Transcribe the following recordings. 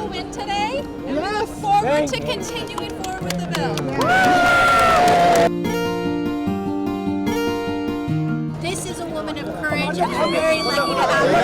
win today, and we look forward to continuing forward with the bill. This is a woman of courage, and we're very lucky to have her.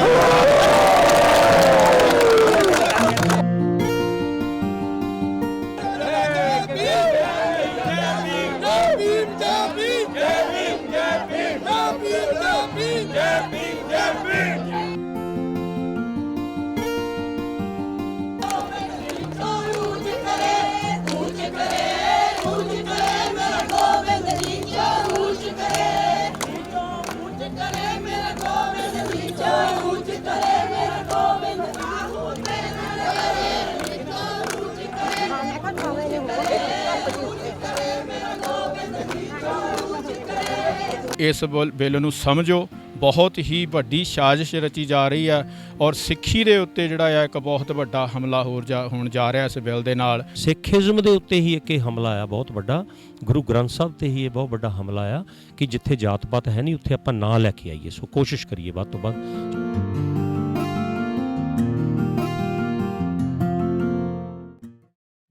इस bill नूं समझो बहुत ही वड्डी साजिश रची जा रही है और सिੱਖੀ ਦੇ ਉੱਤੇ ਜਿਹੜਾ ਆ ਇੱਕ ਬਹੁਤ ਵੱਡਾ ਹਮਲਾ ਹੋਣ ਜਾ ਰਿਹਾ ਇਸ ਬਿਲ ਦੇ ਨਾਲ। ਸਿੱਖੀਜ਼ਮ ਦੇ ਉੱਤੇ ਹੀ ਇੱਕ ਹਮਲਾ ਆ ਬਹੁਤ ਵੱਡਾ, ਗੁਰੂ ਗ੍ਰੰਥ ਸਾਹਿਬ ਤੇ ਹੀ ਇਹ ਬਹੁਤ ਵੱਡਾ ਹਮਲਾ ਆ ਕਿ ਜਿੱਥੇ ਜਾਤ ਪਾਤ ਹੈ ਨਹੀਂ ਉੱਥੇ ਆਪਾਂ ਨਾਂ ਲੈ ਕੇ ਆਈਏ। ਸੋ ਕੋਸ਼ਿਸ਼ ਕਰੀਏ ਵੱਧ ਤੋਂ ਵੱਧ।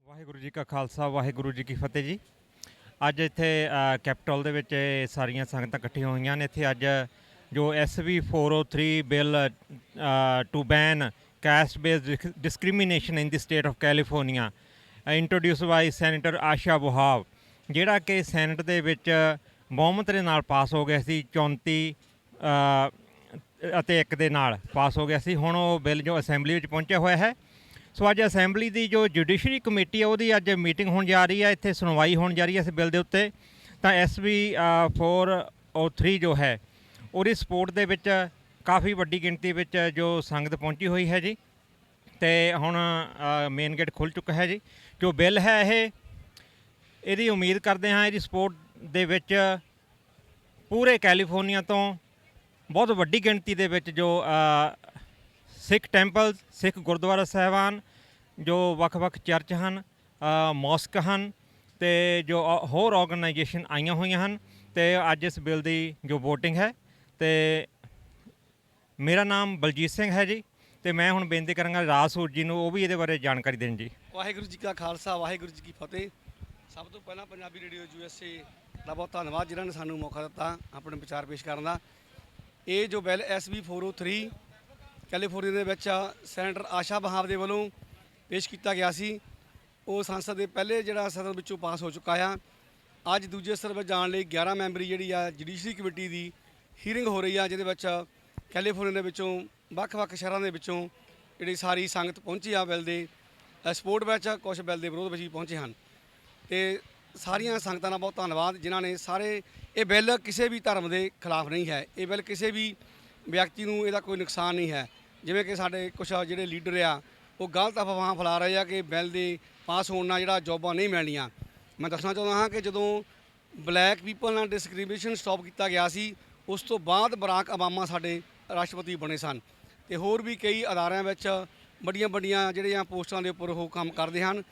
ਵਾਹਿਗੁਰੂ ਜੀ ਕਾ ਖਾਲਸਾ, ਵਾਹਿਗੁਰੂ ਜੀ ਕੀ ਫਤਿਹ ਜੀ। ਅੱਜ ਇੱਥੇ ਕੈਪੀਟਲ ਦੇ ਵਿੱਚ ਸਾਰੀਆਂ ਸੰਗਤਾਂ ਇਕੱਠੀਆਂ ਹੋਈਆਂ ਨੇ। ਇੱਥੇ ਅੱਜ ਜੋ SB 403 bill to ban caste based discrimination in the state of California introduce by senator Aisha Wahab, ਜਿਹੜਾ ਕਿ ਸੈਨੇਟ ਦੇ ਵਿੱਚ ਬਹੁਮਤ ਦੇ ਨਾਲ ਪਾਸ ਹੋ ਗਿਆ ਸੀ, 34 ਅਤੇ 1 ਦੇ ਨਾਲ ਪਾਸ ਹੋ ਗਿਆ ਸੀ। ਹੁਣ ਉਹ ਬਿੱਲ ਜੋ ਅਸੈਂਬਲੀ ਵਿੱਚ ਪਹੁੰਚਿਆ ਹੋਇਆ ਹੈ। ਸੋ ਅੱਜ ਅਸੈਂਬਲੀ ਦੀ ਜੋ ਜੁਡੀਸ਼ਰੀ ਕਮੇਟੀ ਹੈ ਉਹਦੀ ਅੱਜ ਮੀਟਿੰਗ ਹੋਣ ਜਾ ਰਹੀ ਹੈ, ਇੱਥੇ ਸੁਣਵਾਈ ਹੋਣ ਜਾ ਰਹੀ ਹੈ ਇਸ ਬਿੱਲ ਦੇ ਉੱਤੇ। ਤਾਂ SB 403 ਜੋ ਹੈ ਉਹਦੀ ਸਪੋਰਟ ਦੇ ਵਿੱਚ ਕਾਫੀ ਵੱਡੀ ਗਿਣਤੀ ਵਿੱਚ ਜੋ ਸੰਗਤ ਪਹੁੰਚੀ ਹੋਈ ਹੈ ਜੀ। ਅਤੇ ਹੁਣ ਮੇਨ ਗੇਟ ਖੁੱਲ੍ਹ ਚੁੱਕਾ ਹੈ ਜੀ। ਜੋ ਬਿੱਲ ਹੈ ਇਹਦੀ ਉਮੀਦ ਕਰਦੇ ਹਾਂ ਇਹਦੀ ਸਪੋਰਟ ਦੇ ਵਿੱਚ ਪੂਰੇ ਕੈਲੀਫੋਰਨੀਆ ਤੋਂ ਬਹੁਤ ਵੱਡੀ ਗਿਣਤੀ ਦੇ ਵਿੱਚ ਜੋ ਸਿੱਖ ਟੈਂਪਲ, ਸਿੱਖ ਗੁਰਦੁਆਰਾ ਸਾਹਿਬਾਨ, ਜੋ ਵੱਖ-ਵੱਖ ਚਰਚ ਹਨ, ਮੌਸਕ ਹਨ ਅਤੇ ਜੋ ਹੋਰ ਔਰਗਨਾਈਜੇਸ਼ਨ ਆਈਆਂ ਹੋਈਆਂ ਹਨ। ਅਤੇ ਅੱਜ ਇਸ ਬਿੱਲ ਦੀ ਜੋ ਵੋਟਿੰਗ ਹੈ ਅਤੇ ਮੇਰਾ ਨਾਮ ਬਲਜੀਤ ਸਿੰਘ ਹੈ ਜੀ। ਅਤੇ ਮੈਂ ਹੁਣ ਬੇਨਤੀ ਕਰਾਂਗਾ ਰਾਜਸੂਰ ਜੀ ਨੂੰ, ਉਹ ਵੀ ਇਹਦੇ ਬਾਰੇ ਜਾਣਕਾਰੀ ਦੇਣ ਜੀ। ਵਾਹਿਗੁਰੂ ਜੀ ਕਾ ਖਾਲਸਾ, ਵਾਹਿਗੁਰੂ ਜੀ ਕੀ ਫਤਿਹ। ਸਭ ਤੋਂ ਪਹਿਲਾਂ ਪੰਜਾਬੀ ਰੇਡੀਓ USA ਦਾ ਬਹੁਤ ਧੰਨਵਾਦ ਜਿਨ੍ਹਾਂ ਨੇ ਸਾਨੂੰ ਮੌਕਾ ਦਿੱਤਾ ਆਪਣੇ ਵਿਚਾਰ ਪੇਸ਼ ਕਰਨ ਦਾ। ਇਹ ਜੋ ਬਿੱਲ SB 403 ਕੈਲੀਫੋਰਨੀਆ ਦੇ ਵਿੱਚ ਸੈਨੇਟਰ ਆਸ਼ਾ ਬਹਾਵ ਦੇ ਵੱਲੋਂ ਪੇਸ਼ ਕੀਤਾ ਗਿਆ ਸੀ, ਉਹ ਸੰਸਦ ਦੇ ਪਹਿਲੇ ਜਿਹੜਾ ਸਦਨ ਵਿੱਚੋਂ ਪਾਸ ਹੋ ਚੁੱਕਾ ਆ। ਅੱਜ ਦੂਜੇ ਸਦਰ ਵਿੱਚ ਜਾਣ ਲਈ 11 ਮੈਂਬਰੀ ਜਿਹੜੀ ਆ ਜੁਡੀਸ਼ਰੀ ਕਮੇਟੀ ਦੀ ਹੀਅਰਿੰਗ ਹੋ ਰਹੀ ਆ, ਜਿਹਦੇ ਵਿੱਚ ਕੈਲੀਫੋਰਨੀਆ ਦੇ ਵਿੱਚੋਂ ਵੱਖ-ਵੱਖ ਸ਼ਹਿਰਾਂ ਦੇ ਵਿੱਚੋਂ ਜਿਹੜੀ ਸਾਰੀ ਸੰਗਤ ਪਹੁੰਚੀ ਆ ਬਿੱਲ ਦੇ ਸਪੋਰਟ ਵਿੱਚ, ਕੁਛ ਬਿੱਲ ਦੇ ਵਿਰੋਧ ਵਿੱਚ ਵੀ ਪਹੁੰਚੇ ਹਨ। ਅਤੇ ਸਾਰੀਆਂ ਸੰਗਤਾਂ ਦਾ ਬਹੁਤ ਧੰਨਵਾਦ ਜਿਨ੍ਹਾਂ ਨੇ ਸਾਰੇ, ਇਹ ਬਿੱਲ ਕਿਸੇ ਵੀ ਧਰਮ ਦੇ ਖਿਲਾਫ ਨਹੀਂ ਹੈ। ਇਹ ਬਿੱਲ ਕਿਸੇ ਵੀ ਵਿਅਕਤੀ ਨੂੰ ਇਹਦਾ ਕੋਈ ਨੁਕਸਾਨ ਨਹੀਂ ਹੈ। ਜਿਵੇਂ ਕਿ ਸਾਡੇ ਕੁਛ ਜਿਹੜੇ ਲੀਡਰ ਆ ਉਹ ਗਲਤ ਅਫਵਾਹਾਂ ਫੈਲਾ ਰਹੇ ਆ ਕਿ ਬਿੱਲ ਦੇ ਪਾਸ ਹੋਣ ਨਾਲ ਜਿਹੜਾ ਜੋਬਾਂ ਨਹੀਂ ਮਿਲਣੀਆਂ। ਮੈਂ ਦੱਸਣਾ ਚਾਹੁੰਦਾ ਹਾਂ ਕਿ ਜਦੋਂ ਬਲੈਕ ਪੀਪਲ ਨਾਲ ਡਿਸਕ੍ਰਿਮੀਨੇਸ਼ਨ ਸਟਾਪ ਕੀਤਾ ਗਿਆ ਸੀ, ਉਸ ਤੋਂ ਬਾਅਦ ਬਰਾਕ ਓਬਾਮਾ ਸਾਡੇ ਰਾਸ਼ਟਰਪਤੀ ਬਣੇ ਸਨ। ਅਤੇ ਹੋਰ ਵੀ ਕਈ ਅਦਾਰਿਆਂ ਵਿੱਚ ਵੱਡੀਆਂ ਵੱਡੀਆਂ ਜਿਹੜੀਆਂ ਪੋਸਟਾਂ ਦੇ ਉੱਪਰ ਉਹ ਕੰਮ ਕਰਦੇ ਹਨ।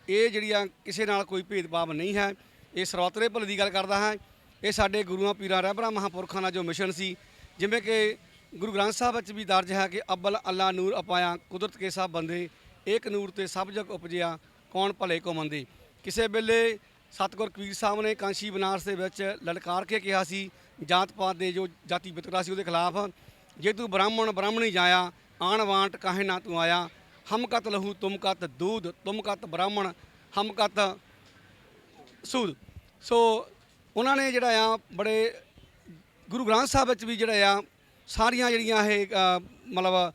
ਇਹ ਜਿਹੜੀਆਂ ਕਿਸੇ ਨਾਲ ਕੋਈ ਭੇਦਭਾਵ ਨਹੀਂ ਹੈ। ਇਹ ਸਰੋਤਰੇ ਭਲੇ ਦੀ ਗੱਲ ਕਰਦਾ ਹੈ। ਇਹ ਸਾਡੇ ਗੁਰੂਆਂ ਪੀਰਾਂ ਰਹਿਬਰਾਂ ਮਹਾਂਪੁਰਖਾਂ ਦਾ ਜੋ ਮਿਸ਼ਨ ਸੀ, ਜਿਵੇਂ ਕਿ ਗੁਰੂ ਗ੍ਰੰਥ ਸਾਹਿਬ ਵਿੱਚ ਵੀ ਦਰਜ ਹੈ ਕਿ ਅੱਬਲ ਅੱਲਾ ਨੂਰ ਅਪਾਇਆ ਕੁਦਰਤ ਕੇ ਸਭ ਬੰਦੇ, ਏਕ ਨੂਰ ਤੇ ਸਭ ਜਗ ਉਪਜਿਆ ਕੌਣ ਭਲੇ ਕੋ ਮੰਦੇ। ਕਿਸੇ ਵੇਲੇ ਸਤਿਗੁਰ ਕਬੀਰ ਸਾਹਿਬ ਨੇ ਕਾਂਸ਼ੀ ਬਨਾਰਸ ਦੇ ਵਿੱਚ ਲਲਕਾਰ ਕੇ ਕਿਹਾ ਸੀ ਜਾਤ ਪਾਤ ਦੇ ਜੋ ਜਾਤੀ ਵਿਤਕਰਾ ਸੀ ਉਹਦੇ ਖਿਲਾਫ, ਜੇ ਤੂੰ ਬ੍ਰਾਹਮਣ ਬ੍ਰਾਹਮਣੀ ਜਾਇਆ ਆਣ ਵਾਂਟ ਕਾਹੇ ਨਾ ਤੂੰ ਆਇਆ, ਹਮ ਕਤ ਲਹੂ ਤੁਮ ਕਤ ਦੂਧ ਤੁਮ ਕਤ ਬ੍ਰਾਹਮਣ ਹਮ ਕਤ ਸੂਦ। ਸੋ ਉਹਨਾਂ ਨੇ ਜਿਹੜਾ ਆ ਬੜੇ ਗੁਰੂ ਗ੍ਰੰਥ ਸਾਹਿਬ ਵਿੱਚ ਵੀ ਜਿਹੜਾ ਆ ਸਾਰੀਆਂ ਜਿਹੜੀਆਂ ਇਹ ਮਤਲਬ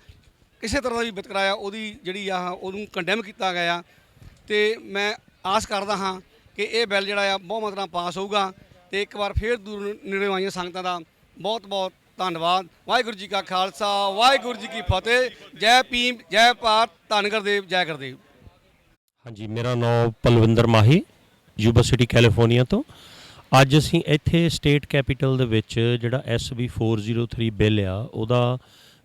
ਕਿਸੇ ਤਰ੍ਹਾਂ ਦਾ ਵੀ ਵਿਤਕਰਾ ਆ ਉਹਦੀ ਜਿਹੜੀ ਆ ਉਹਨੂੰ ਕੰਡੈਮ ਕੀਤਾ ਗਿਆ। ਅਤੇ ਮੈਂ ਆਸ ਕਰਦਾ ਹਾਂ ਕਿ ਇਹ ਬਿੱਲ ਜਿਹੜਾ ਆ ਬਹੁਮਤ ਨਾਲ ਪਾਸ ਹੋਊਗਾ। ਅਤੇ ਇੱਕ ਵਾਰ ਫਿਰ ਦੂਰ ਨੇੜਿਓਂ ਆਈਆਂ ਸੰਗਤਾਂ ਦਾ ਬਹੁਤ ਬਹੁਤ ਧੰਨਵਾਦ। ਵਾਹਿਗੁਰੂ ਜੀ ਕਾ ਖਾਲਸਾ, ਵਾਹਿਗੁਰੂ ਜੀ ਕੀ ਫਤਿਹ। ਜੈ ਭੀਮ, ਜੈ ਭਾਰਤ, ਧੰਨ ਗੁਰਦੇਵ, ਜੈ ਗੁਰਦੇਵ। ਹਾਂਜੀ, ਮੇਰਾ ਨਾਮ ਪਲਵਿੰਦਰ ਮਾਹੀ, ਯੂਬਾ ਸਿਟੀ ਕੈਲੀਫੋਰਨੀਆ ਤੋਂ। ਅੱਜ ਅਸੀਂ ਇੱਥੇ ਸਟੇਟ ਕੈਪੀਟਲ ਦੇ ਵਿੱਚ ਜਿਹੜਾ SB 403 ਬਿੱਲ ਆ ਉਹਦਾ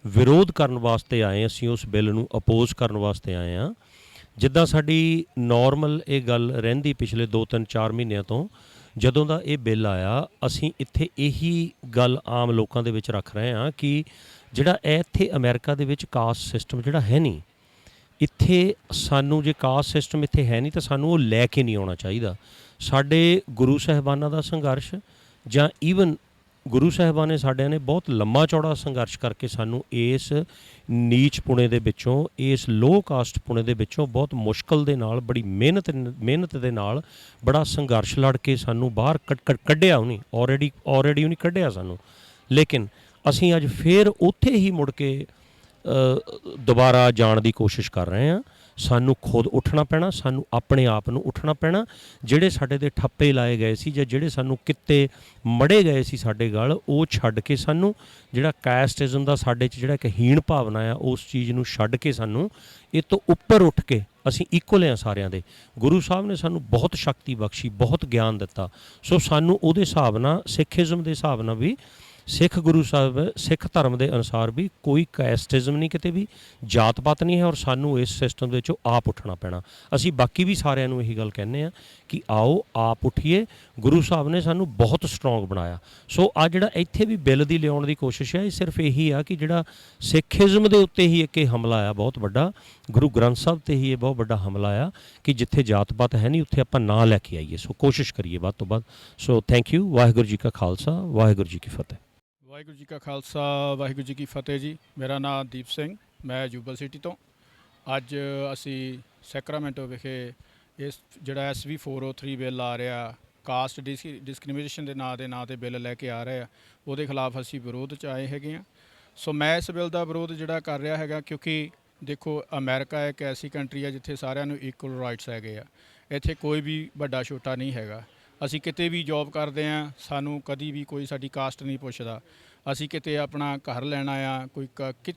ਵਿਰੋਧ ਕਰਨ ਵਾਸਤੇ ਆਏ। ਅਸੀਂ ਉਸ ਬਿੱਲ ਨੂੰ ਅਪੋਜ਼ ਕਰਨ ਵਾਸਤੇ ਆਏ ਹਾਂ। ਜਿੱਦਾਂ ਸਾਡੀ ਨੋਰਮਲ ਇਹ ਗੱਲ ਰਹਿੰਦੀ ਪਿਛਲੇ 2-3-4 ਮਹੀਨਿਆਂ ਤੋਂ, ਜਦੋਂ ਦਾ ਇਹ ਬਿੱਲ ਆਇਆ ਅਸੀਂ ਇੱਥੇ ਇਹੀ ਗੱਲ ਆਮ ਲੋਕਾਂ ਦੇ ਵਿੱਚ ਰੱਖ ਰਹੇ ਹਾਂ ਕਿ ਜਿਹੜਾ ਇੱਥੇ ਅਮਰੀਕਾ ਦੇ ਵਿੱਚ ਕਾਸਟ ਸਿਸਟਮ ਜਿਹੜਾ ਹੈ ਨਹੀਂ, ਇੱਥੇ ਸਾਨੂੰ ਜੇ ਕਾਸਟ ਸਿਸਟਮ ਇੱਥੇ ਹੈ ਨਹੀਂ ਤਾਂ ਸਾਨੂੰ ਉਹ ਲੈ ਕੇ ਨਹੀਂ ਆਉਣਾ ਚਾਹੀਦਾ। ਸਾਡੇ ਗੁਰੂ ਸਾਹਿਬਾਨਾਂ ਦਾ ਸੰਘਰਸ਼ ਜਾਂ ਈਵਨ ਗੁਰੂ ਸਾਹਿਬਾਂ ਨੇ ਸਾਡਿਆਂ ਨੇ ਬਹੁਤ ਲੰਮਾ ਚੌੜਾ ਸੰਘਰਸ਼ ਕਰਕੇ ਸਾਨੂੰ ਇਸ ਨੀਚ ਪੁਣੇ ਦੇ ਵਿੱਚੋਂ, ਇਸ ਲੋਅ ਕਾਸਟ ਪੁਣੇ ਦੇ ਵਿੱਚੋਂ ਬਹੁਤ ਮੁਸ਼ਕਲ ਦੇ ਨਾਲ, ਬੜੀ ਮਿਹਨਤ ਦੇ ਨਾਲ, ਬੜਾ ਸੰਘਰਸ਼ ਲੜ ਕੇ ਸਾਨੂੰ ਬਾਹਰ ਕੱਢਿਆ। ਉਹਨੇ ਆਲਰੇਡੀ ਉਹਨੇ ਕੱਢਿਆ ਸਾਨੂੰ। ਲੇਕਿਨ ਅਸੀਂ ਅੱਜ ਫਿਰ ਉੱਥੇ ਹੀ ਮੁੜ ਕੇ ਦੁਬਾਰਾ ਜਾਣ ਦੀ ਕੋਸ਼ਿਸ਼ ਕਰ ਰਹੇ ਹਾਂ। ਸਾਨੂੰ ਖੁਦ ਉੱਠਣਾ ਪੈਣਾ, ਸਾਨੂੰ ਆਪਣੇ ਆਪ ਨੂੰ ਉੱਠਣਾ ਪੈਣਾ। ਜਿਹੜੇ ਸਾਡੇ 'ਤੇ ਠੱਪੇ ਲਾਏ ਗਏ ਸੀ ਜਾਂ ਜਿਹੜੇ ਸਾਨੂੰ ਕਿੱਤੇ ਮੜੇ ਗਏ ਸੀ ਸਾਡੇ ਗਲ, ਉਹ ਛੱਡ ਕੇ ਸਾਨੂੰ ਜਿਹੜਾ ਕੈਸਟਿਜ਼ਮ ਦਾ ਸਾਡੇ 'ਚ ਜਿਹੜਾ ਇੱਕ ਹੀਣ ਭਾਵਨਾ ਆ, ਉਸ ਚੀਜ਼ ਨੂੰ ਛੱਡ ਕੇ ਸਾਨੂੰ ਇਹ ਤੋਂ ਉੱਪਰ ਉੱਠ ਕੇ ਅਸੀਂ ਇਕੁਅਲ ਹਾਂ ਸਾਰਿਆਂ ਦੇ। ਗੁਰੂ ਸਾਹਿਬ ਨੇ ਸਾਨੂੰ ਬਹੁਤ ਸ਼ਕਤੀ ਬਖਸ਼ੀ, ਬਹੁਤ ਗਿਆਨ ਦਿੱਤਾ। ਸੋ ਸਾਨੂੰ ਉਹਦੇ ਹਿਸਾਬ ਨਾਲ, ਸਿੱਖੀਜ਼ਮ ਦੇ ਹਿਸਾਬ ਨਾਲ ਵੀ, ਸਿੱਖ ਗੁਰੂ ਸਾਹਿਬ ਸਿੱਖ ਧਰਮ ਦੇ ਅਨੁਸਾਰ ਵੀ ਕੋਈ ਕੈਸਟਿਜ਼ਮ ਨਹੀਂ, ਕਿਤੇ ਵੀ ਜਾਤ ਪਾਤ ਨਹੀਂ ਹੈ। ਔਰ ਸਾਨੂੰ ਇਸ ਸਿਸਟਮ ਦੇ ਵਿੱਚੋਂ ਆਪ ਉੱਠਣਾ ਪੈਣਾ। ਅਸੀਂ ਬਾਕੀ ਵੀ ਸਾਰਿਆਂ ਨੂੰ ਇਹੀ ਗੱਲ ਕਹਿੰਦੇ ਹਾਂ ਕਿ ਆਓ ਆਪ ਉੱਠੀਏ। ਗੁਰੂ ਸਾਹਿਬ ਨੇ ਸਾਨੂੰ ਬਹੁਤ ਸਟਰੋਂਗ ਬਣਾਇਆ। ਸੋ ਆ ਜਿਹੜਾ ਇੱਥੇ ਵੀ ਬਿੱਲ ਦੀ ਲਿਆਉਣ ਦੀ ਕੋਸ਼ਿਸ਼ ਹੈ, ਇਹ ਸਿਰਫ ਇਹੀ ਆ ਕਿ ਜਿਹੜਾ ਸਿੱਖੀਜ਼ਮ ਦੇ ਉੱਤੇ ਹੀ ਇੱਕ ਇਹ ਹਮਲਾ ਆ ਬਹੁਤ ਵੱਡਾ, ਗੁਰੂ ਗ੍ਰੰਥ ਸਾਹਿਬ 'ਤੇ ਹੀ ਇਹ ਬਹੁਤ ਵੱਡਾ ਹਮਲਾ ਆ ਕਿ ਜਿੱਥੇ ਜਾਤ ਪਾਤ ਹੈ ਨਹੀਂ ਉੱਥੇ ਆਪਾਂ ਨਾ ਲੈ ਕੇ ਆਈਏ। ਸੋ ਕੋਸ਼ਿਸ਼ ਕਰੀਏ ਵੱਧ ਤੋਂ ਵੱਧ। So thank you. Waheguru ji ਕਾ ਖਾਲਸਾ, ਵਾਹਿਗੁਰੂ ਜੀ ਕੀ ਫਤਿਹ। ਵਾਹਿਗੁਰੂ ਜੀ ਕਾ ਖਾਲਸਾ, ਵਾਹਿਗੁਰੂ ਜੀ ਕੀ ਫਤਿਹ ਜੀ। ਮੇਰਾ ਨਾਮ ਦੀਪ ਸਿੰਘ, ਮੈਂ ਜੂਬਲ ਸਿਟੀ ਤੋਂ। ਅੱਜ ਅਸੀਂ ਸੈਕਰਾਮੈਂਟੋ ਵਿਖੇ ਇਸ ਜਿਹੜਾ SV 403 ਬਿੱਲ ਆ ਰਿਹਾ, ਕਾਸਟ ਡਿਸਕ੍ਰਿਮੀਨੇਸ਼ਨ ਦੇ ਨਾਂ 'ਤੇ ਬਿੱਲ ਲੈ ਕੇ ਆ ਰਹੇ ਆ, ਉਹਦੇ ਖਿਲਾਫ ਅਸੀਂ ਵਿਰੋਧ 'ਚ ਆਏ ਹੈਗੇ ਹਾਂ। ਸੋ ਮੈਂ ਇਸ ਬਿੱਲ ਦਾ ਵਿਰੋਧ ਜਿਹੜਾ ਕਰ ਰਿਹਾ ਹੈਗਾ, ਕਿਉਂਕਿ ਦੇਖੋ ਅਮਰੀਕਾ ਇੱਕ ਐਸੀ ਕੰਟਰੀ ਆ ਜਿੱਥੇ ਸਾਰਿਆਂ ਨੂੰ ਇਕੁਅਲ ਰਾਈਟਸ ਹੈਗੇ ਆ। ਇੱਥੇ ਕੋਈ ਵੀ ਵੱਡਾ ਛੋਟਾ ਨਹੀਂ ਹੈਗਾ। ਅਸੀਂ ਕਿਤੇ ਵੀ ਜੋਬ ਕਰਦੇ ਹਾਂ, ਸਾਨੂੰ ਕਦੀ ਵੀ ਕੋਈ ਸਾਡੀ ਕਾਸਟ ਨਹੀਂ ਪੁੱਛਦਾ। ਅਸੀਂ ਕਿਤੇ ਆਪਣਾ ਘਰ ਲੈਣਾ ਆ,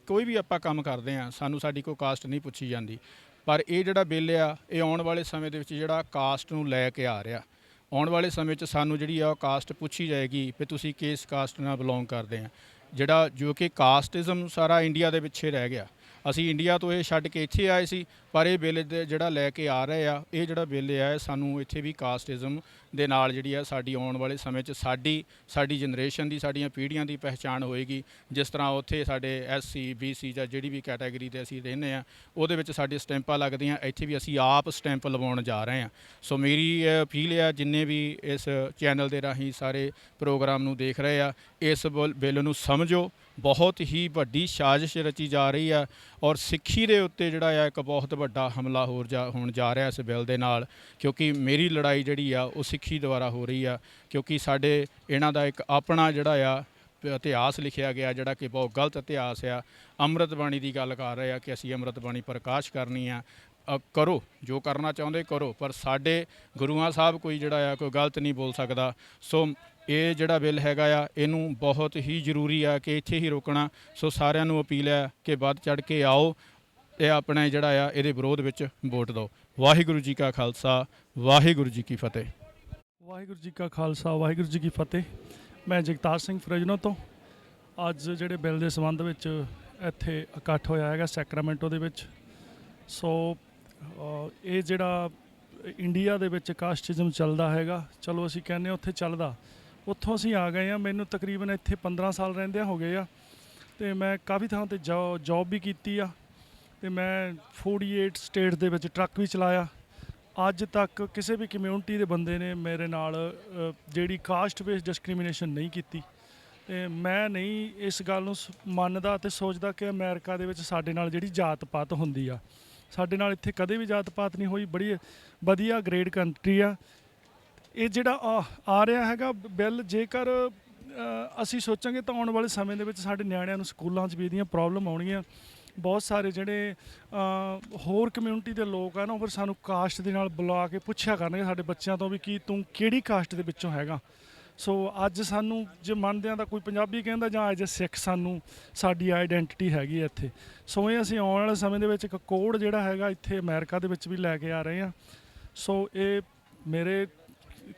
ਕੋਈ ਵੀ ਆਪਾਂ ਕੰਮ ਕਰਦੇ ਹਾਂ, ਸਾਨੂੰ ਸਾਡੀ ਕੋਈ ਕਾਸਟ ਨਹੀਂ ਪੁੱਛੀ ਜਾਂਦੀ। ਪਰ ਇਹ ਜਿਹੜਾ ਬਿੱਲ ਆ, ਇਹ ਆਉਣ ਵਾਲੇ ਸਮੇਂ ਦੇ ਵਿੱਚ ਜਿਹੜਾ ਕਾਸਟ ਨੂੰ ਲੈ ਕੇ ਆ ਰਿਹਾ, ਆਉਣ ਵਾਲੇ ਸਮੇਂ 'ਚ ਸਾਨੂੰ ਜਿਹੜੀ ਆ ਉਹ ਕਾਸਟ ਪੁੱਛੀ ਜਾਏਗੀ ਵੀ ਤੁਸੀਂ ਕਿਸ ਕਾਸਟ ਨਾਲ ਬਿਲੋਂਗ ਕਰਦੇ ਆ। ਜੋ ਕਿ ਕਾਸਟਿਜ਼ਮ ਸਾਰਾ ਇੰਡੀਆ ਦੇ ਪਿੱਛੇ ਰਹਿ ਗਿਆ। ਅਸੀਂ ਇੰਡੀਆ ਤੋਂ ਇਹ ਛੱਡ ਕੇ ਇੱਥੇ ਆਏ ਸੀ, ਪਰ ਇਹ ਬਿੱਲ ਜਿਹੜਾ ਲੈ ਕੇ ਆ ਰਹੇ ਆ, ਇਹ ਜਿਹੜਾ ਬਿੱਲ ਆ ਸਾਨੂੰ ਇੱਥੇ ਵੀ ਕਾਸਟਿਜ਼ਮ ਦੇ ਨਾਲ ਜਿਹੜੀ ਆ ਸਾਡੀ ਆਉਣ ਵਾਲੇ ਸਮੇਂ 'ਚ ਸਾਡੀ ਜਨਰੇਸ਼ਨ ਦੀ, ਸਾਡੀਆਂ ਪੀੜ੍ਹੀਆਂ ਦੀ ਪਹਿਚਾਣ ਹੋਏਗੀ। ਜਿਸ ਤਰ੍ਹਾਂ ਉੱਥੇ ਸਾਡੇ SC BC ਜਾਂ ਜਿਹੜੀ ਵੀ ਕੈਟਾਗਰੀ 'ਤੇ ਅਸੀਂ ਰਹਿੰਦੇ ਹਾਂ, ਉਹਦੇ ਵਿੱਚ ਸਾਡੇ ਸਟੈਂਪਾਂ ਲੱਗਦੀਆਂ, ਇੱਥੇ ਵੀ ਅਸੀਂ ਆਪ ਸਟੈਂਪ ਲਵਾਉਣ ਜਾ ਰਹੇ ਹਾਂ। ਸੋ ਮੇਰੀ ਅਪੀਲ ਆ ਜਿੰਨੇ ਵੀ ਇਸ ਚੈਨਲ ਦੇ ਰਾਹੀਂ ਸਾਰੇ ਪ੍ਰੋਗਰਾਮ ਨੂੰ ਦੇਖ ਰਹੇ ਆ, ਇਸ ਬਿੱਲ ਨੂੰ ਸਮਝੋ। ਬਹੁਤ ਹੀ ਵੱਡੀ ਸਾਜ਼ਿਸ਼ ਰਚੀ ਜਾ ਰਹੀ ਆ ਔਰ ਸਿੱਖੀ ਦੇ ਉੱਤੇ ਜਿਹੜਾ ਆ ਇੱਕ ਬਹੁਤ ਵੱਡਾ ਹਮਲਾ ਹੋਣ ਜਾ ਰਿਹਾ ਇਸ ਬਿੱਲ ਦੇ ਨਾਲ, ਕਿਉਂਕਿ ਮੇਰੀ ਲੜਾਈ ਜਿਹੜੀ ਆ ਉਹ ਸਿੱਖੀ ਦੁਆਰਾ ਹੋ ਰਹੀ ਆ। ਕਿਉਂਕਿ ਸਾਡੇ ਇਹਨਾਂ ਦਾ ਇੱਕ ਆਪਣਾ ਜਿਹੜਾ ਆ ਇਤਿਹਾਸ ਲਿਖਿਆ ਗਿਆ, ਜਿਹੜਾ ਕਿ ਬਹੁਤ ਗਲਤ ਇਤਿਹਾਸ ਆ। ਅੰਮ੍ਰਿਤ ਬਾਣੀ ਦੀ ਗੱਲ ਕਰ ਰਹੇ ਆ ਕਿ ਅਸੀਂ ਅੰਮ੍ਰਿਤ ਬਾਣੀ ਪ੍ਰਕਾਸ਼ ਕਰਨੀ ਆ। ਕਰੋ, ਜੋ ਕਰਨਾ ਚਾਹੁੰਦੇ ਕਰੋ, ਪਰ ਸਾਡੇ ਗੁਰੂਆਂ ਸਾਹਿਬ ਕੋਈ ਜਿਹੜਾ ਆ ਕੋਈ ਗਲਤ ਨਹੀਂ ਬੋਲ ਸਕਦਾ। ਸੋ ਇਹ ਜਿਹੜਾ ਬਿੱਲ ਹੈਗਾ ਆ, ਇਹਨੂੰ ਬਹੁਤ ਹੀ ਜ਼ਰੂਰੀ ਆ ਕਿ ਇੱਥੇ ਹੀ ਰੋਕਣਾ। ਸੋ ਸਾਰਿਆਂ ਨੂੰ ਅਪੀਲ ਹੈ ਕਿ ਵੱਧ ਚੜ੍ਹ ਕੇ ਆਓ, ਇਹ ਆਪਣੇ ਜਿਹੜਾ ਆ ਇਹਦੇ ਵਿਰੋਧ ਵਿੱਚ ਵੋਟ ਦਿਓ। ਵਾਹਿਗੁਰੂ ਜੀ ਕਾ ਖਾਲਸਾ, ਵਾਹਿਗੁਰੂ ਜੀ ਕੀ ਫਤਿਹ। ਵਾਹਿਗੁਰੂ ਜੀ ਕਾ ਖਾਲਸਾ, ਵਾਹਿਗੁਰੂ ਜੀ ਕੀ ਫਤਿਹ। ਮੈਂ ਜਗਤਾਰ ਸਿੰਘ ਫਰੈਜਨੋ ਤੋਂ। ਅੱਜ ਜਿਹੜੇ ਬਿੱਲ ਦੇ ਸੰਬੰਧ ਵਿੱਚ ਇੱਥੇ ਇਕੱਠ ਹੋਇਆ ਹੈਗਾ ਸੈਕਰਾਮੈਂਟੋ ਦੇ ਵਿੱਚ। ਸੋ ਇਹ ਜਿਹੜਾ ਇੰਡੀਆ ਦੇ ਵਿੱਚ ਕਾਸਟਿਜ਼ਮ ਚੱਲਦਾ ਹੈਗਾ, ਚਲੋ ਅਸੀਂ ਕਹਿੰਦੇ ਉੱਥੇ ਚੱਲਦਾ, ਉੱਥੋਂ ਅਸੀਂ ਆ ਗਏ ਹਾਂ। ਮੈਨੂੰ ਤਕਰੀਬਨ ਇੱਥੇ 15 ਸਾਲ ਰਹਿੰਦਿਆਂ ਹੋ ਗਏ ਆ, ਅਤੇ ਮੈਂ ਕਾਫੀ ਥਾਂ 'ਤੇ ਜੋਬ ਵੀ ਕੀਤੀ ਆ, ਅਤੇ ਮੈਂ 48 ਸਟੇਟ ਦੇ ਵਿੱਚ ਟਰੱਕ ਵੀ ਚਲਾਇਆ। ਅੱਜ ਤੱਕ ਕਿਸੇ ਵੀ ਕਮਿਊਨਿਟੀ ਦੇ ਬੰਦੇ ਨੇ ਮੇਰੇ ਨਾਲ ਜਿਹੜੀ ਕਾਸਟ ਬੇਸਡ ਡਿਸਕ੍ਰਿਮੀਨੇਸ਼ਨ ਨਹੀਂ ਕੀਤੀ। ਅਤੇ ਮੈਂ ਨਹੀਂ ਇਸ ਗੱਲ ਨੂੰ ਮੰਨਦਾ ਅਤੇ ਸੋਚਦਾ ਕਿ ਅਮਰੀਕਾ ਦੇ ਵਿੱਚ ਸਾਡੇ ਨਾਲ ਜਿਹੜੀ ਜਾਤ ਪਾਤ ਹੁੰਦੀ ਆ, ਸਾਡੇ ਨਾਲ ਇੱਥੇ ਕਦੇ ਵੀ ਜਾਤ ਪਾਤ ਨਹੀਂ ਹੋਈ। ਬੜੀ ਵਧੀਆ ਗ੍ਰੇਟ ਕੰਟਰੀ ਆ। ਇਹ ਜਿਹੜਾ ਆ ਰਿਹਾ ਹੈਗਾ ਬਿੱਲ, ਜੇਕਰ ਅਸੀਂ ਸੋਚਾਂਗੇ ਤਾਂ ਆਉਣ ਵਾਲੇ ਸਮੇਂ ਦੇ ਵਿੱਚ ਸਾਡੇ ਨਿਆਣਿਆਂ ਨੂੰ ਸਕੂਲਾਂ 'ਚ ਵੀ ਇਹਦੀਆਂ ਪ੍ਰੋਬਲਮ ਆਉਣਗੀਆਂ। ਬਹੁਤ ਸਾਰੇ ਜਿਹੜੇ ਹੋਰ ਕਮਿਊਨਿਟੀ ਦੇ ਲੋਕ ਆ ਨਾ, ਉਹ ਫਿਰ ਸਾਨੂੰ ਕਾਸਟ ਦੇ ਨਾਲ ਬੁਲਾ ਕੇ ਪੁੱਛਿਆ ਕਰਨਗੇ ਸਾਡੇ ਬੱਚਿਆਂ ਤੋਂ ਵੀ ਕੀ ਤੂੰ ਕਿਹੜੀ ਕਾਸਟ ਦੇ ਵਿੱਚੋਂ ਹੈਗਾ। ਸੋ ਅੱਜ ਸਾਨੂੰ ਜੇ ਮੰਨਦੇ ਹਾਂ ਤਾਂ ਕੋਈ ਪੰਜਾਬੀ ਕਹਿੰਦਾ ਜਾਂ ਐਜ ਏ ਸਿੱਖ ਸਾਨੂੰ ਸਾਡੀ ਆਈਡੈਂਟੀਟੀ ਹੈਗੀ ਇੱਥੇ। ਸੋ ਇਹ ਅਸੀਂ ਆਉਣ ਵਾਲੇ ਸਮੇਂ ਦੇ ਵਿੱਚ ਇੱਕ ਕੋਡ ਜਿਹੜਾ ਹੈਗਾ ਇੱਥੇ ਅਮਰੀਕਾ ਦੇ ਵਿੱਚ ਵੀ ਲੈ ਕੇ ਆ ਰਹੇ ਹਾਂ। ਸੋ ਇਹ ਮੇਰੇ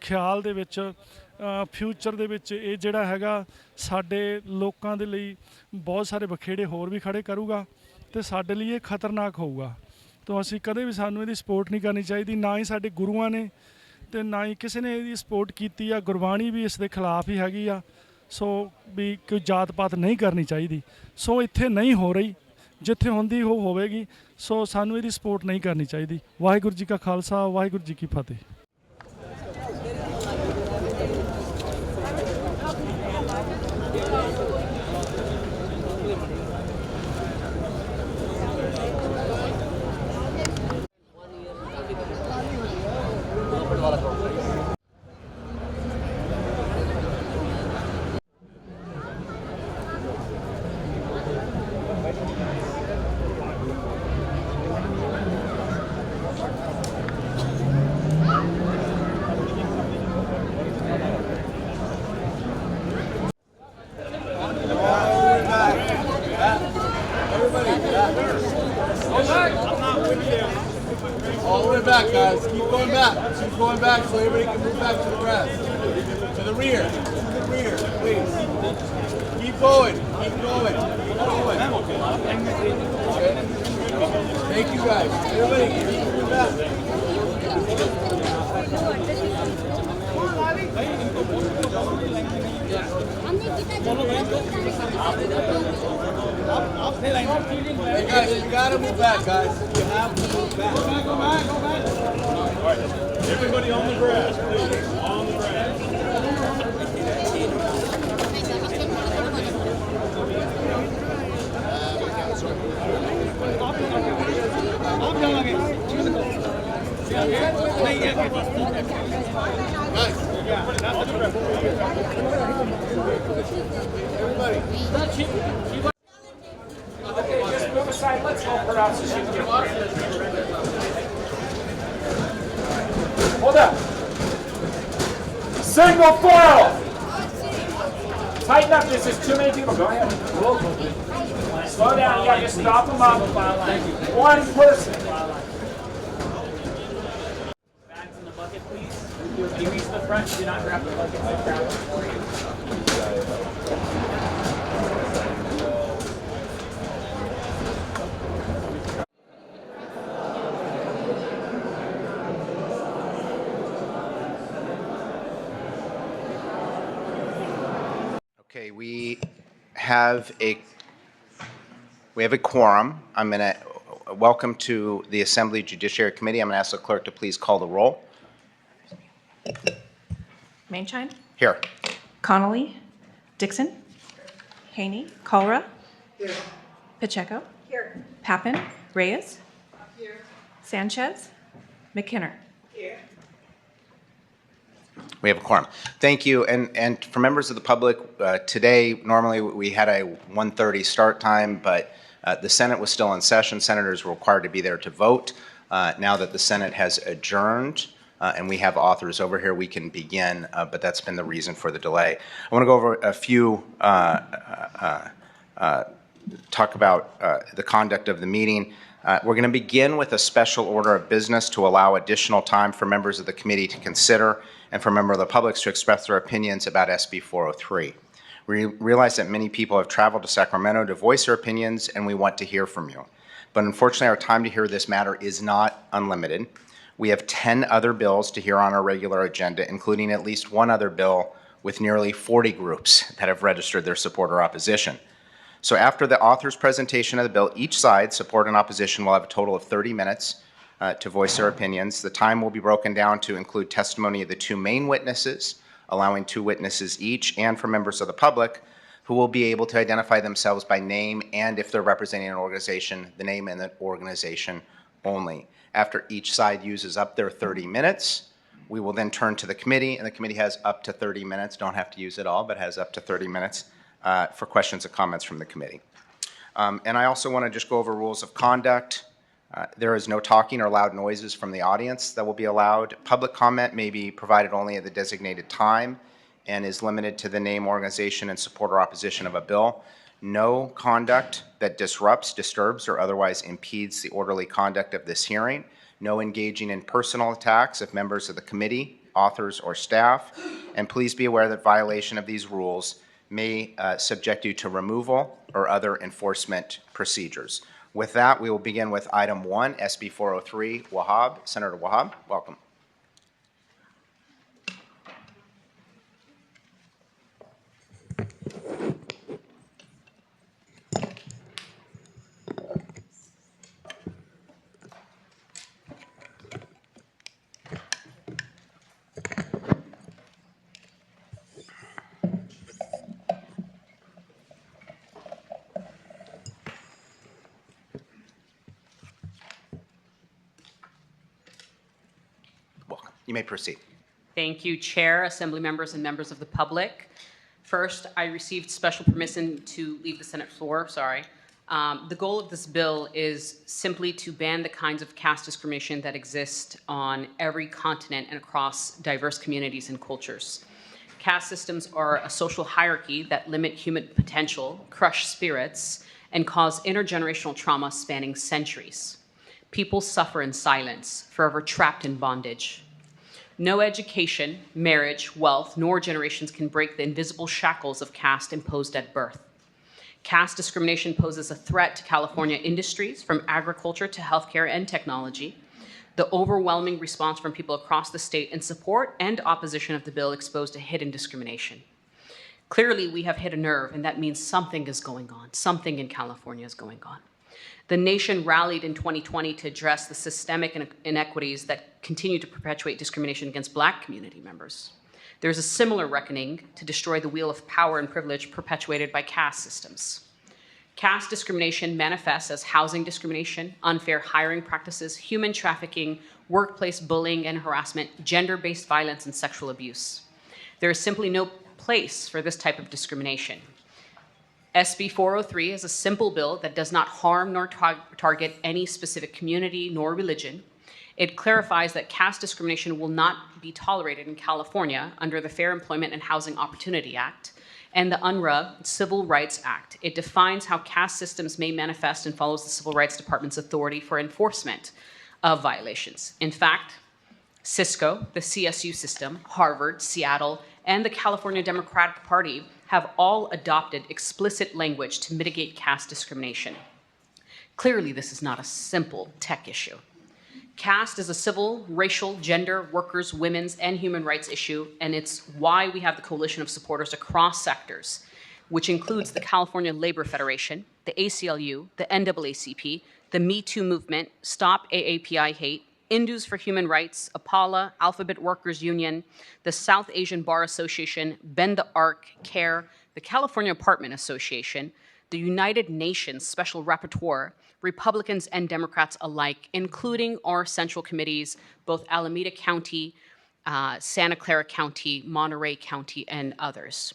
ਖਿਆਲ ਦੇ ਵਿੱਚ ਫਿਊਚਰ ਦੇ ਵਿੱਚ ਇਹ ਜਿਹੜਾ ਹੈਗਾ ਸਾਡੇ ਲੋਕਾਂ ਦੇ ਲਈ ਬਹੁਤ ਸਾਰੇ ਬਖੇੜੇ ਹੋਰ ਵੀ ਖੜ੍ਹੇ ਕਰੂਗਾ, ਅਤੇ ਸਾਡੇ ਲਈ ਇਹ ਖਤਰਨਾਕ ਹੋਊਗਾ। ਤਾਂ ਅਸੀਂ ਕਦੇ ਵੀ ਸਾਨੂੰ ਇਹਦੀ ਸਪੋਰਟ ਨਹੀਂ ਕਰਨੀ ਚਾਹੀਦੀ, ਨਾ ਹੀ ਸਾਡੇ ਗੁਰੂਆਂ ਨੇ ਅਤੇ ਨਾ ਹੀ ਕਿਸੇ ਨੇ ਇਹਦੀ ਸਪੋਰਟ ਕੀਤੀ ਆ। ਗੁਰਬਾਣੀ ਵੀ ਇਸ ਦੇ ਖਿਲਾਫ ਹੀ ਹੈਗੀ ਆ। ਸੋ ਵੀ ਕੋਈ ਜਾਤ ਪਾਤ ਨਹੀਂ ਕਰਨੀ ਚਾਹੀਦੀ। ਸੋ ਇੱਥੇ ਨਹੀਂ ਹੋ ਰਹੀ, ਜਿੱਥੇ ਹੁੰਦੀ ਉਹ ਹੋਵੇਗੀ। ਸੋ ਸਾਨੂੰ ਇਹਦੀ ਸਪੋਰਟ ਨਹੀਂ ਕਰਨੀ ਚਾਹੀਦੀ। ਵਾਹਿਗੁਰੂ ਜੀ ਕਾ ਖਾਲਸਾ, ਵਾਹਿਗੁਰੂ ਜੀ ਕੀ ਫਤਿਹ। All the way back, guys. Keep going back. Keep going back so everybody can move back to the rest. To the rear. To the rear, please. Keep going. Keep going. Keep going. Okay. Thank you, guys. Everybody, keep moving back. Hey guys, you gotta move back, guys. You have to move back. Go back, go back. All right. Everybody on the grass, please. On the grass. Okay, just move aside. Let's help her out so she can get water. Hold up. Single file. Tighten up. This is too many people. Go ahead. Slow down. You gotta just stop them up. One person. Bags in the bucket, please. When you reach the front, do not grab the bucket. I'll grab it for you. Okay, we have a quorum. I'm going to welcome to the Assembly Judiciary Committee. I'm going to ask the clerk to please call the roll. Mainshine, Here. Connolly, Dixon, Haney, Colra, Pacheco, Pappen, Reyes, Sanchez, McKinner. We have a quorum. Thank you. And for members of the public, today, normally we had a 1:30 start time, but the Senate was still in session. Senators were required to be there to vote. Now that the Senate has adjourned and we have authors over here, we can begin, but that's been the reason for the delay. I want to go over a few, talk about the conduct of the meeting. We're going to begin with a special order of business to allow additional time for members of the committee to consider and for members of the public to express their opinions about SB 403. We realize that many people have traveled to Sacramento to voice their opinions, and we want to hear from you. But unfortunately, our time to hear this matter is not unlimited. We have 10 other bills to hear on our regular agenda, including at least one other bill with nearly 40 groups that have registered their support or opposition. So after the author's presentation of the bill, each side, support and opposition, will have a total of 30 minutes to voice their opinions. The time will be broken down to include testimony of the two main witnesses, allowing 2 witnesses each, and for members of the public who will be able to identify themselves by name and, if they're representing an organization, the name and the organization only. After each side uses up their 30 minutes, we will then turn to the committee, and the committee has up to 30 minutes, don't have to use it all, but has up to 30 minutes for questions and comments from the committee. And I also want to just go over rules of conduct. There is no talking or loud noises from the audience that will be allowed. Public comment may be provided only at the designated time and is limited to the name, organization, and support or opposition of a bill. No conduct that disrupts, disturbs, or otherwise impedes the orderly conduct of this hearing. No engaging in personal attacks of members of the committee, authors, or staff. And please be aware that violation of these rules may subject you to removal or other enforcement procedures. With that, we will begin with item 1, SB 403, Wahab. Senator Wahab, welcome. You may proceed. Thank you, Chair, Assembly members, and members of the public. First, I received special permission to leave the Senate floor, sorry. The goal of this bill is simply to ban the kinds of caste discrimination that exist on every continent and across diverse communities and cultures. Caste systems are a social hierarchy that limit human potential, crush spirits, and cause intergenerational trauma spanning centuries. People suffer in silence, forever trapped in bondage. No education, marriage, wealth, nor generations can break the invisible shackles of caste imposed at birth. Caste discrimination poses a threat to California industries, from agriculture to healthcare and technology. The overwhelming response from people across the state in support and opposition of the bill exposed a hidden discrimination. Clearly, we have hit a nerve, and that means something is going on. Something in California is going on. The nation rallied in 2020 to address the systemic inequities that continue to perpetuate discrimination against Black community members. There's a similar reckoning to destroy the wheel of power and privilege perpetuated by caste systems. Caste discrimination manifests as housing discrimination, unfair hiring practices, human trafficking, workplace bullying and harassment, gender-based violence, and sexual abuse. There is simply no place for this type of discrimination. SB 403 is a simple bill that does not harm nor target any specific community nor religion. It clarifies that caste discrimination will not be tolerated in California under the Fair Employment and Housing Opportunity Act and the UNRRA Civil Rights Act. It defines how caste systems may manifest and follows the Civil Rights Department's authority for enforcement of violations. In fact, Cisco, the CSU system, Harvard, Seattle, and the California Democratic Party have all adopted explicit language to mitigate caste discrimination. Clearly, this is not a simple tech issue. Caste is a civil, racial, gender, workers, women's, and human rights issue, and it's why we have the coalition of supporters across sectors, which includes the California Labor Federation, the ACLU, the NAACP, the Me Too movement, Stop AAPI Hate, Indus for Human Rights, APALA, Alphabet Workers Union, the South Asian Bar Association, Bend the Arc, CARE, the California Apartment Association, the United Nations Special Rapporteur, Republicans and Democrats alike, including our central committees, both Alameda County, Santa Clara County, Monterey County, and others,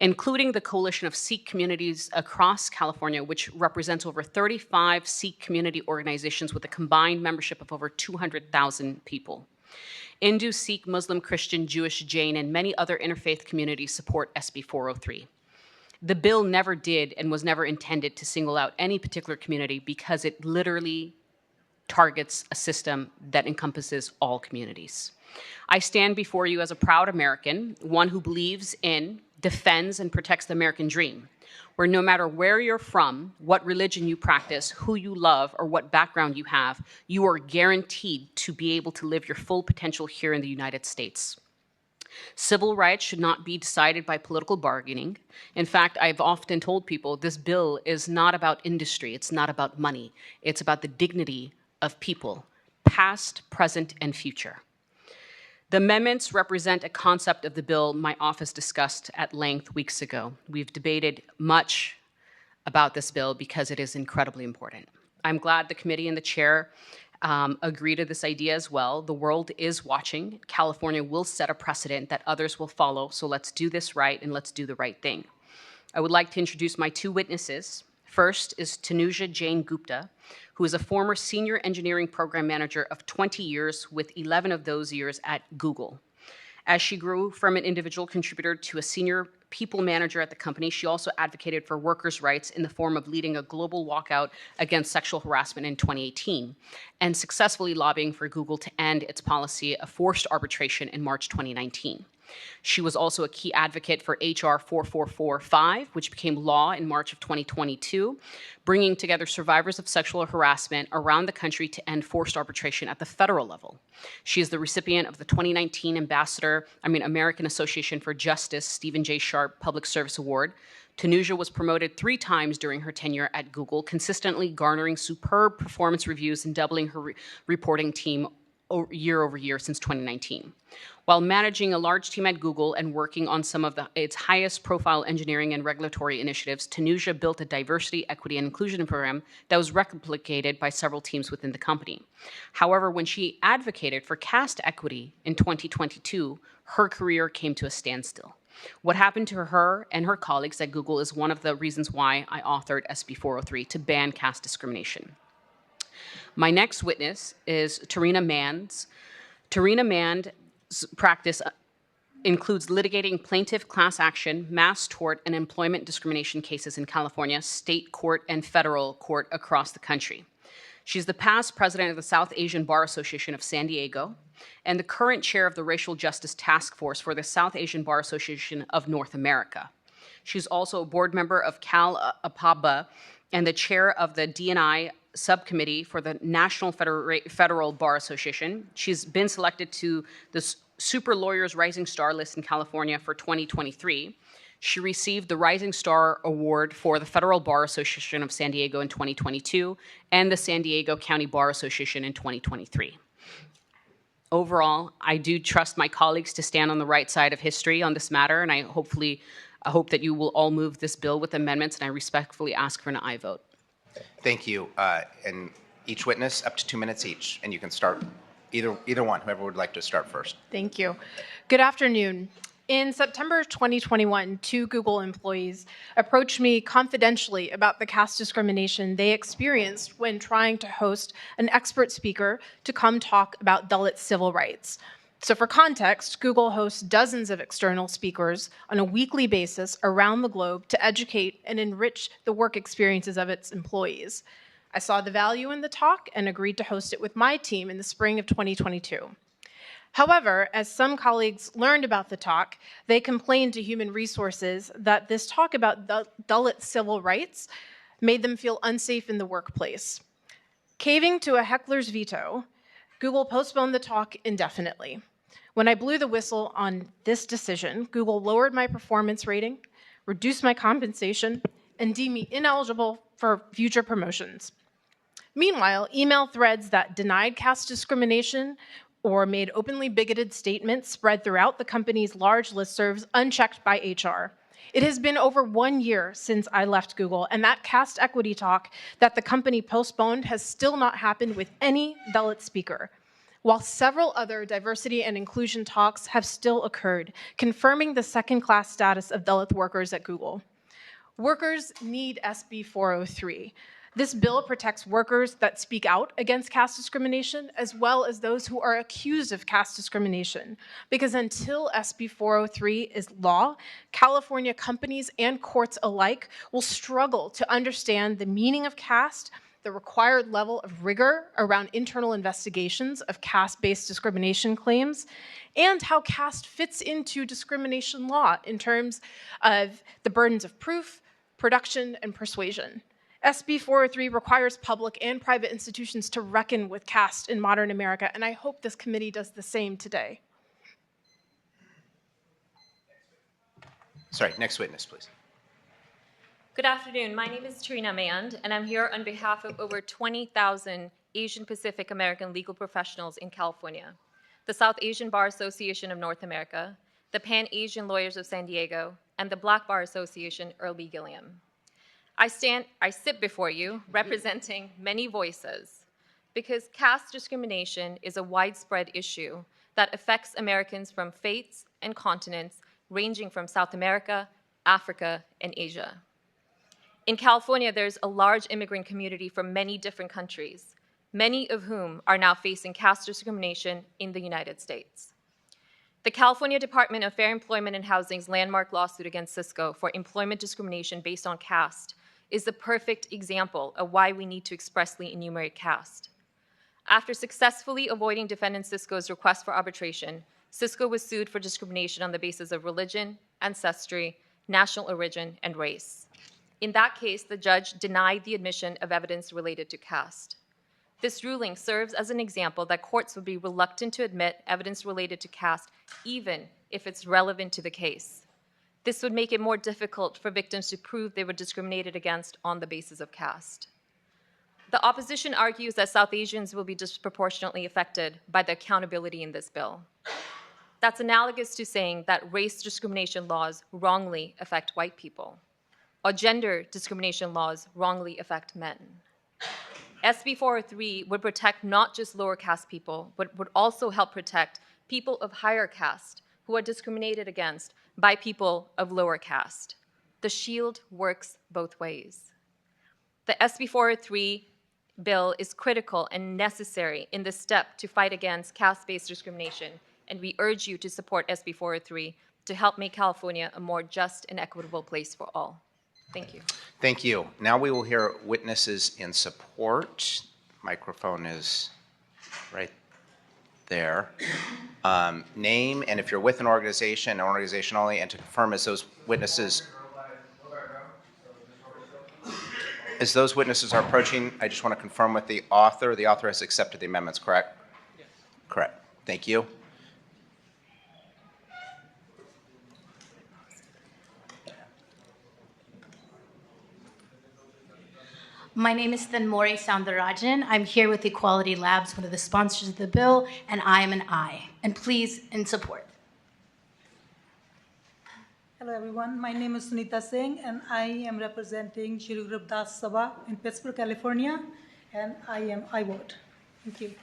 including the coalition of Sikh communities across California, which represents over 35 Sikh community organizations with a combined membership of over 200,000 people. Hindu, Sikh, Muslim, Christian, Jewish, Jain, and many other interfaith communities support SB 403. The bill never did and was never intended to single out any particular community because it literally targets a system that encompasses all communities. I stand before you as a proud American, one who believes in, defends, and protects the American dream, where no matter where you're from, what religion you practice, who you love, or what background you have, you are guaranteed to be able to live your full potential here in the United States. Civil rights should not be decided by political bargaining. In fact, I've often told people this bill is not about industry, it's not about money, it's about the dignity of people, past, present, and future. The amendments represent a concept of the bill my office discussed at length weeks ago. We've debated much about this bill because it is incredibly important. I'm glad the committee and the chair agree to this idea as well. The world is watching. California will set a precedent that others will follow, so let's do this right and let's do the right thing. I would like to introduce my two witnesses. First is Tanuja Jane Gupta, who is a former senior engineering program manager of 20 years, with 11 of those years at Google. As she grew from an individual contributor to a senior people manager at the company, she also advocated for workers' rights in the form of leading a global walkout against sexual harassment in 2018 and successfully lobbying for Google to end its policy of forced arbitration in March 2019. She was also a key advocate for HR 4445, which became law in March of 2022, bringing together survivors of sexual harassment around the country to end forced arbitration at the federal level. She is the recipient of the 2019 American Association for Justice Stephen J. Sharp Public Service Award. Tanuja was promoted 3 times during her tenure at Google, consistently garnering superb performance reviews and doubling her reporting team year over year since 2019. While managing a large team at Google and working on some of its highest profile engineering and regulatory initiatives, Tanuja built a diversity, equity, and inclusion program that was replicated by several teams within the company. However, when she advocated for caste equity in 2022, her career came to a standstill. What happened to her and her colleagues at Google is one of the reasons why I authored SB 403 to ban caste discrimination. My next witness is Tarina Mands. Tarina Mand's practice includes litigating plaintiff class action, mass tort, and employment discrimination cases in California, state court, and federal court across the country. She's the past president of the South Asian Bar Association of San Diego and the current chair of the Racial Justice Task Force for the South Asian Bar Association of North America. She's also a board member of Cal APABA and the chair of the D&I subcommittee for the National Federal Bar Association. She's been selected to the Super Lawyers Rising Star list in California for 2023. She received the Rising Star Award for the Federal Bar Association of San Diego in 2022 and the San Diego County Bar Association in 2023. Overall, I do trust my colleagues to stand on the right side of history on this matter, and I hope that you will all move this bill with amendments, and I respectfully ask for an aye vote. Thank you. And each witness up to 2 minutes each, and you can start either one, whoever would like to start first. Thank you. Good afternoon. In September 2021, 2 Google employees approached me confidentially about the caste discrimination they experienced when trying to host an expert speaker to come talk about Dalit civil rights. So for context, Google hosts dozens of external speakers on a weekly basis around the globe to educate and enrich the work experiences of its employees. I saw the value in the talk and agreed to host it with my team in the spring of 2022. However, as some colleagues learned about the talk, they complained to Human Resources that this talk about Dalit civil rights made them feel unsafe in the workplace. Caving to a heckler's veto, Google postponed the talk indefinitely. When I blew the whistle on this decision, Google lowered my performance rating, reduced my compensation, and deemed me ineligible for future promotions. Meanwhile, email threads that denied caste discrimination or made openly bigoted statements spread throughout the company's large listservs unchecked by HR. It has been over 1 year since I left Google, and that caste equity talk that the company postponed has still not happened with any Dalit speaker, while several other diversity and inclusion talks have still occurred, confirming the second-class status of Dalit workers at Google. Workers need SB 403. This bill protects workers that speak out against caste discrimination, as well as those who are accused of caste discrimination. Because until SB 403 is law, California companies and courts alike will struggle to understand the meaning of caste, the required level of rigor around internal investigations of caste-based discrimination claims, and how caste fits into discrimination law in terms of the burdens of proof, production, and persuasion. SB 403 requires public and private institutions to reckon with caste in modern America, and I hope this committee does the same today. Sorry, next witness, please. Good afternoon. My name is Tarina Mand, and I'm here on behalf of over 20,000 Asian Pacific American legal professionals in California, the South Asian Bar Association of North America, the Pan-Asian Lawyers of San Diego, and the Black Bar Association, Earl B. Gilliam. I sit before you representing many voices because caste discrimination is a widespread issue that affects Americans from faiths and continents ranging from South America, Africa, and Asia. In California, there's a large immigrant community from many different countries, many of whom are now facing caste discrimination in the United States. The California Department of Fair Employment and Housing's landmark lawsuit against Cisco for employment discrimination based on caste is the perfect example of why we need to expressly enumerate caste. After successfully avoiding defendant Cisco's request for arbitration, Cisco was sued for discrimination on the basis of religion, ancestry, national origin, and race. In that case, the judge denied the admission of evidence related to caste. This ruling serves as an example that courts would be reluctant to admit evidence related to caste, even if it's relevant to the case. This would make it more difficult for victims to prove they were discriminated against on the basis of caste. The opposition argues that South Asians will be disproportionately affected by the accountability in this bill. That's analogous to saying that race discrimination laws wrongly affect white people, or gender discrimination laws wrongly affect men. SB 403 would protect not just lower caste people, but would also help protect people of higher caste who are discriminated against by people of lower caste. The shield works both ways. The SB 403 bill is critical and necessary in this step to fight against caste-based discrimination, and we urge you to support SB 403 to help make California a more just and equitable place for all. Thank you. Thank you. Now we will hear witnesses in support. Microphone is right there. Name, and if you're with an organization only, and to confirm as those witnesses are approaching, I just want to confirm with the author. The author has accepted the amendments, correct? Yes. Correct. Thank you. My name is Thanmori Soundarajan. I'm here with Equality Labs, one of the sponsors of the bill, and I am an I. And please, in support. Hello everyone, my name is Sunita Singh and I am representing Shri Guru Ravidas Sabha in Pittsburgh, California, and I vote. Thank you.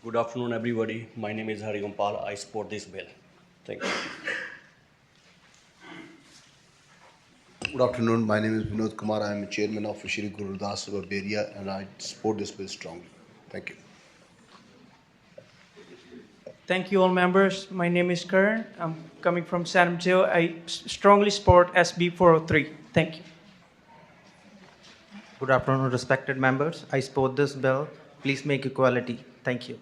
Good afternoon everybody, my name is Hari Gompal, I support this bill. Thank you. Good afternoon, my name is Vinod Kumar, I am the chairman of Shri Guru Ravidas Sabha area and I support this bill strongly. Thank you. Thank you all members. My name is Kern. I'm coming from San Mateo. I strongly support SB 403. Thank you. Good afternoon, respected members. I support this bill. Please make equality. Thank you.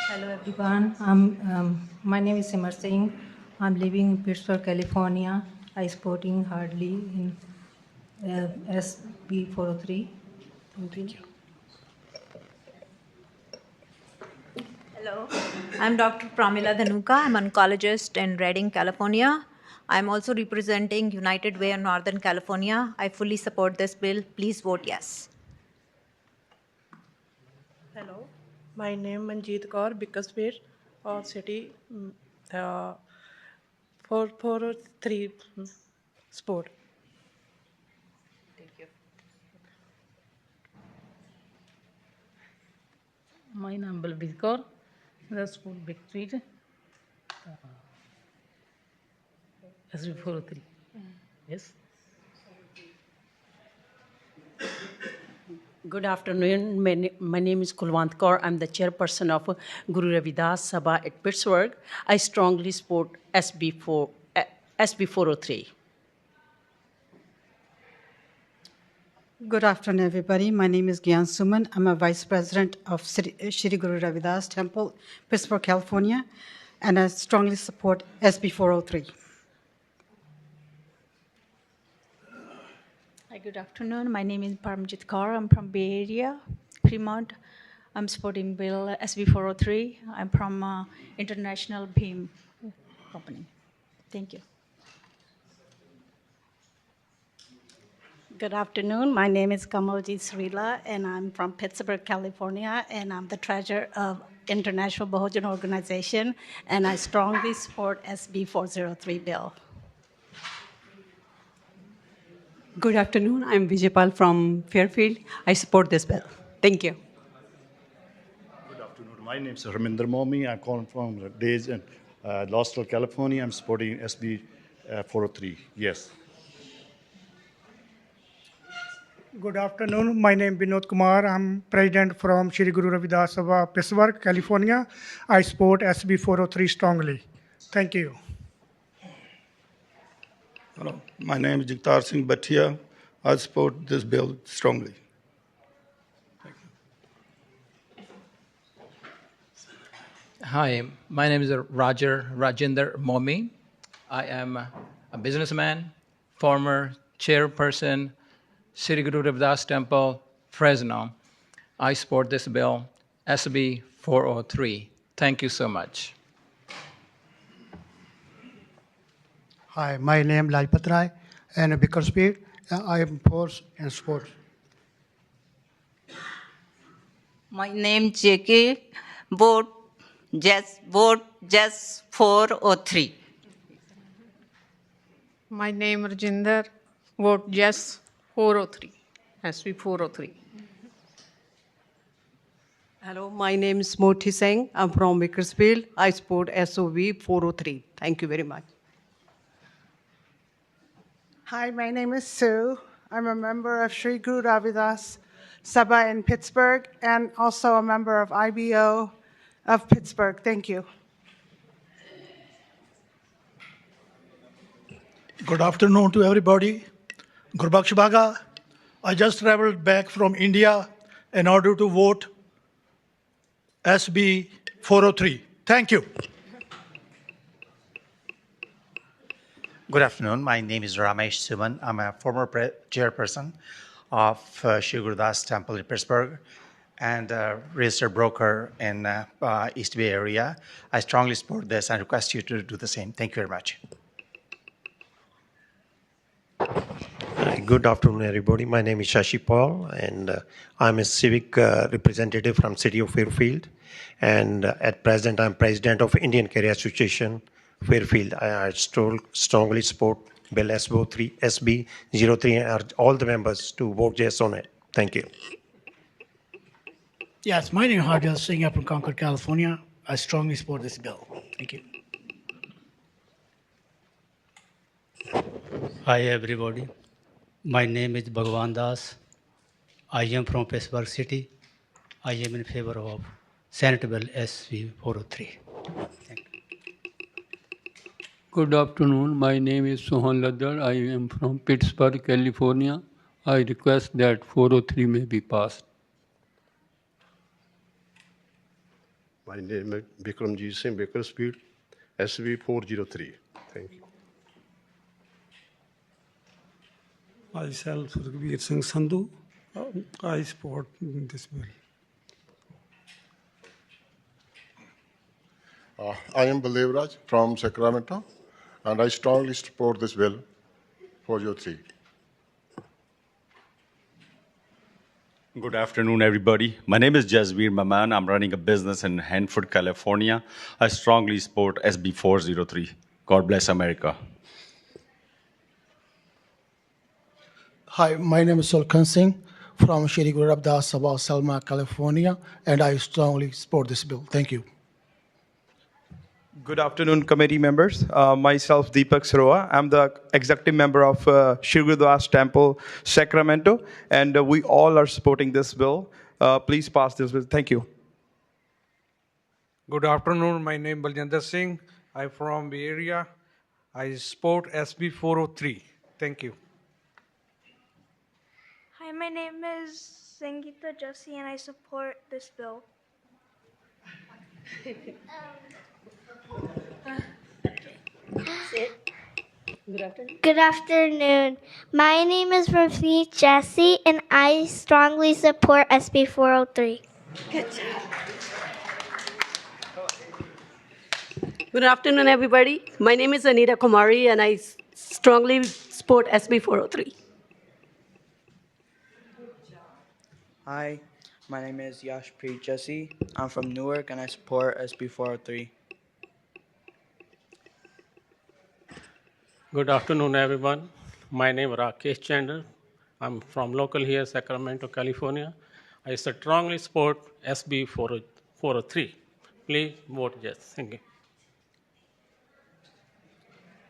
Hello everyone. My name is Simar Singh. I'm living in Pittsburgh, California. I supporting hardly in SB 403. Thank you. Hello, I'm Dr. Pramila Dhanuka. I'm an oncologist in Redding, California. I'm also representing United Way in Northern California. I fully support this bill. Please vote yes. Hello, my name is Manjeet Kaur, Bickersfield, or city 403 sport. Thank you. My name is Balbir Kaur, the school Bickersfield, SB 403. Yes. Good afternoon. My name is Kulwant Kaur. I'm the chairperson of Guru Ravidas Sabha at Pittsburgh. I strongly support SB 403. Good afternoon, everybody. My name is Gyan Suman. I'm a vice president of Shri Guru Ravidas Temple, Pittsburgh, California, and I strongly support SB 403. Hi, good afternoon. My name is Paramjit Kaur. I'm from Bay Area, Fremont. I'm supporting Bill SB 403. I'm from International Beam Company. Thank you. Good afternoon. My name is Kamalji Srila, and I'm from Pittsburgh, California, and I'm the treasurer of International Bahujan Organization, and I strongly support SB 403 bill. Good afternoon. I'm Vijaypal from Fairfield. I support this bill. Thank you. Good afternoon. My name is Harminder Momi. I'm calling from Days in Lostal, California. I'm supporting SB 403. Yes. Good afternoon. My name is Vinod Kumar. I'm president from Shri Guru Ravidas Sabha, Pittsburgh, California. I support SB 403 strongly. Thank you. Hello, my name is Jagtar Singh Bhatia. I support this bill strongly. Hi, my name is Rajender Momi. I am a businessman, former chairperson, Shri Guru Ravidas Temple, Fresno. I support this bill, SB 403. Thank you so much. Hi, my name is Lajpat Rai and Bakersfield. I am force and sports. My name JK. Vote Jess 403. My name Rajinder. Vote yes 403. SB 403. Hello, my name is Moti Singh. I'm from Bakersfield. I support SOV 403. Thank you very much. Hi, my name is Sue. I'm a member of Sri Guru Ravidas Sabha in Pittsburgh and also a member of IBO of Pittsburgh. Thank you. Good afternoon to everybody. Gurbaksh Baga. I just traveled back from India in order to vote SB 403. Thank you. Good afternoon. My name is Ramesh Suman. I'm a former chairperson of Shri Gurudas Temple in Pittsburgh and a registered broker in East Bay area. I strongly support this and request you to do the same. Thank you very much. Good afternoon, everybody. My name is Shashi Paul, and I'm a civic representative from City of Fairfield. And at present, I'm president of Indian Career Association, Fairfield. I strongly support Bill SB 03 and urge all the members to vote yes on it. Thank you. Yes, my name is Harjal Singh. I'm from Concord, California. I strongly support this bill. Thank you. Hi everybody, my name is Bhagwan Das. I am from Pittsburgh City. I am in favor of Senate Bill SB 403. Thank you. Good afternoon, my name is Sohan Ladar. I am from Pittsburgh, California. I request that 403 may be passed. My name is Bikramjit Singh, Bakersfield, SB 403. Thank you. Myself, Sukhbir Singh Sandhu. I support this bill. I am Balevraj from Sacramento, and I strongly support this bill, 403. Good afternoon, everybody. My name is Jasveer Maman. I'm running a business in Hanford, California. I strongly support SB 403. God bless America. Hi, my name is Sulkhan Singh from Shri Guru Ravidas Sabha, Selma, California, and I strongly support this bill. Thank you. Good afternoon, committee members. Myself, Deepak Saroa. I'm the executive member of Shri Gurudas Temple, Sacramento, and we all are supporting this bill. Please pass this bill. Thank you. Good afternoon. My name is Baljinder Singh. I'm from Bay Area. I support SB 403. Thank you. Hi, my name is Sangeeta Jesse, and I support this bill. Good afternoon. My name is Rafi Jesse, and I strongly support SB 403. Good job. Good afternoon, everybody. My name is Anita Kumari, and I strongly support SB 403. Hi, my name is Yashpreet Jesse. I'm from Newark, and I support SB 403. Good afternoon, everyone. My name is Rakesh Chandler. I'm from local here, Sacramento, California. I strongly support SB 403. Please vote yes. Thank you.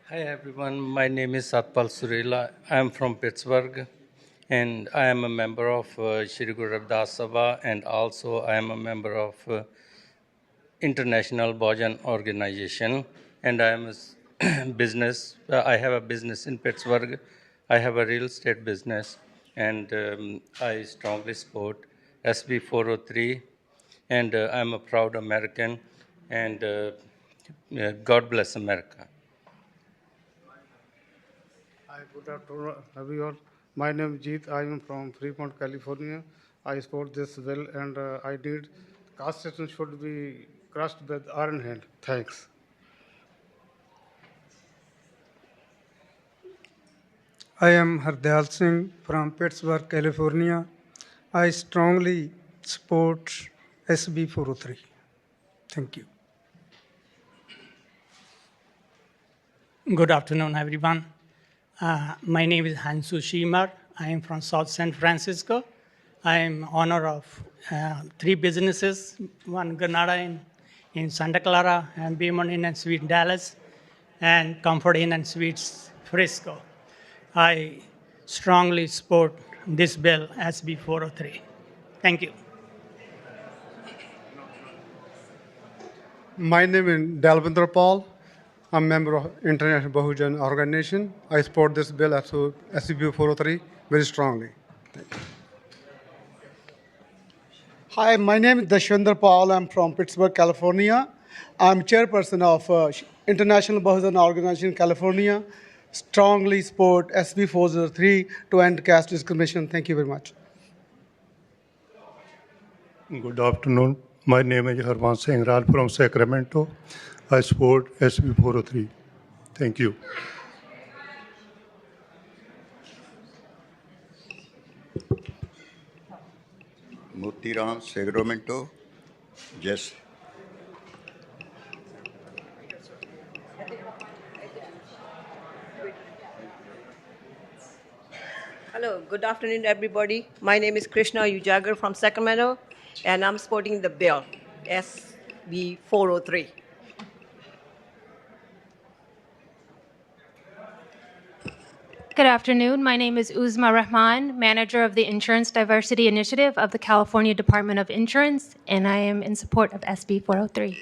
Hi everyone, my name is Satpal Surela. I am from Pittsburgh and I am a member of Shri Guru Ravidas Sabha and also I am a member of International Bhajan Organization and I am a business. I have a business in Pittsburgh. I have a real estate business and I strongly support SB 403 and I am a proud American and God bless America. Hi, good afternoon, everyone. My name is Jeet. I am from Fremont, California. I support this bill, and I did. Caste system should be crushed with iron hand. Thanks. I am Hardayal Singh from Pittsburgh, California. I strongly support SB 403. Thank you. Good afternoon, everyone. My name is Hansu Shimar. I am from South San Francisco. I am owner of 3 businesses, one Granada in Santa Clara, and Beaumont Inn and Suites Dallas, and Comfort Inn and Suites Frisco. I strongly support this bill, SB 403. Thank you. My name is Dalvinder Paul. I'm a member of International Bahujan Organization. I support this bill, SB 403, very strongly. Hi, my name is Dashwinder Paul. I'm from Pittsburgh, California. I'm chairperson of International Bahujan Organization, California. Strongly support SB 403 to end caste discrimination. Thank you very much. Good afternoon. My name is Harvan Singh from Sacramento. I support SB 403. Thank you. Mutiram, Sacramento. Yes. Hello, good afternoon, everybody. My name is Krishna Ujagar from Sacramento, and I'm supporting the bill, SB 403. Good afternoon. My name is Uzma Rahman, manager of the Insurance Diversity Initiative of the California Department of Insurance, and I am in support of SB 403.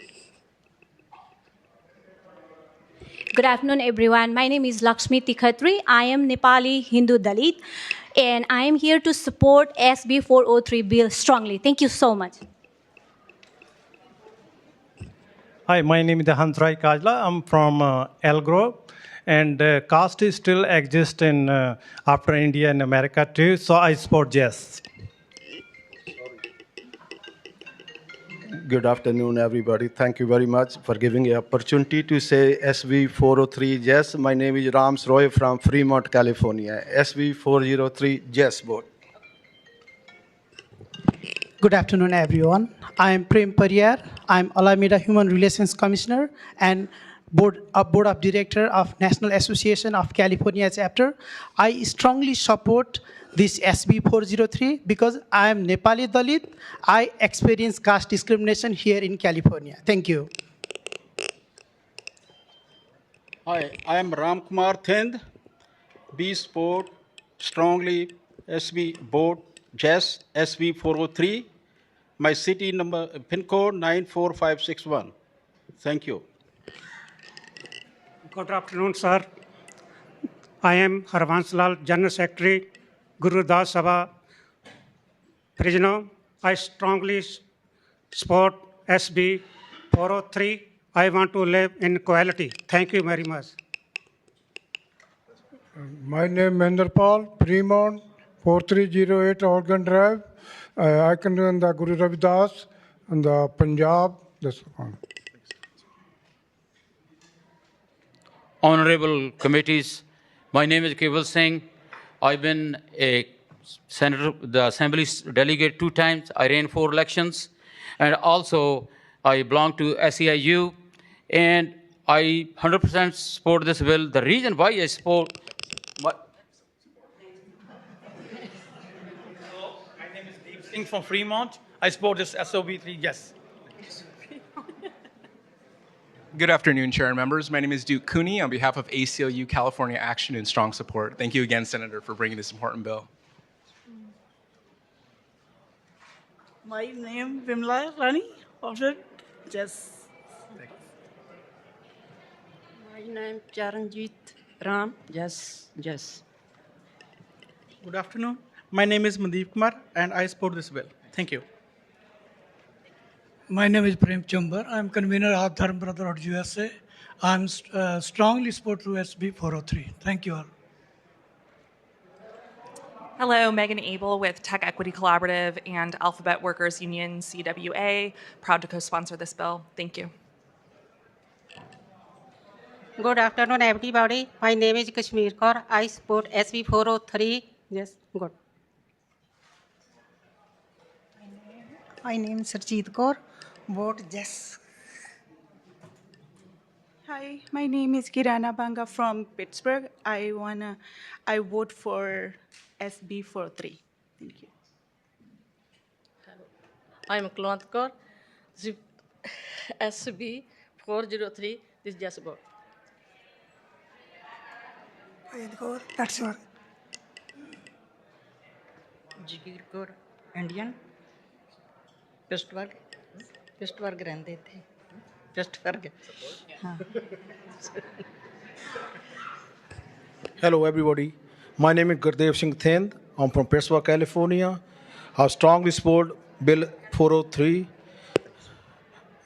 Good afternoon, everyone. My name is Lakshmi Tikhatri. I am Nepali Hindu Dalit, and I am here to support SB 403 bill strongly. Thank you so much. Hi, my name is Hansrai Kajla. I'm from Elgrove, and caste still exists in after India and America too. So I support yes. Good afternoon, everybody. Thank you very much for giving the opportunity to say SB 403 yes. My name is Rams Roy from Fremont, California. SB 403 yes vote. Good afternoon, everyone. I am Prem Pariyar. I'm Alameda Human Relations Commissioner and Board of Director of National Association of California Chapter. I strongly support this SB 403 because I am Nepali Dalit. I experience caste discrimination here in California. Thank you. Hi, I am Ram Kumar Thind. B support strongly SB vote yes SB 403. My city number pin code 94561. Thank you. Good afternoon, sir. I am Harvans Lal, General Secretary, Guru Das Sabha, Prisoner. I strongly support SB 403. I want to live in equality. Thank you very much. My name is Mender Paul, Fremont, 4308 Organ Drive. I can do in the Guru Ravidas and the Punjab. This one. Honorable committees, my name is Keval Singh. I've been a senator, the Assembly's delegate 2 times. I ran 4 elections. And also, I belong to SEIU. And I 100% support this bill. The reason why I support... My name is Deep Singh from Fremont. I support this SOB3 yes. Good afternoon, Chair and members. My name is Duke Cooney on behalf of ACLU California Action in strong support. Thank you again, Senator, for bringing this important bill. My name is Vimla Rani. Yes. My name is Charanjit Ram. Yes. Good afternoon. My name is Mandeep Kumar, and I support this bill. Thank you. My name is Prem Chambar. I'm convener of Dharm Brotherhood USA. I'm strongly support to SB 403. Thank you all. Hello, Megan Abel with Tech Equity Collaborative and Alphabet Workers Union CWA. Proud to co-sponsor this bill. Thank you. Good afternoon, everybody. My name is Kashmir Kaur. I support SB 403. Yes, good. My name is Sarjeet Kaur. Vote yes. Hi, my name is Kirana Banga from Pittsburgh. I vote for SB 403. Thank you. I'm Kulwant Kaur. SB 403. This is just about. That's your. Jigir Kaur, Indian. Pittsburgh रहते थे. Pittsburgh. हाँ. Hello, everybody. My name is Gurdev Singh Thind. I'm from Pittsburgh, California. I strongly support Bill 403,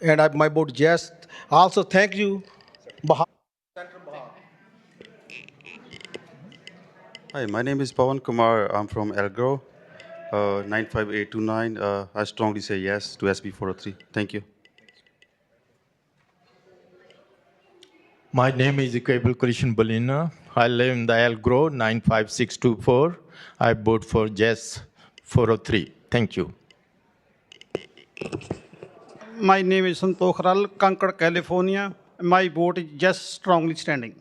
and my vote yes. Also, thank you. Hi, my name is Pawan Kumar. I'm from Elgro, 95829. I strongly say yes to SB 403. Thank you. My name is Ikebul Krishan Balina. I live in the Elgro 95624. I vote for yes 403. Thank you. My name is Santosh Ral, Concord, California. My vote is yes, strongly standing.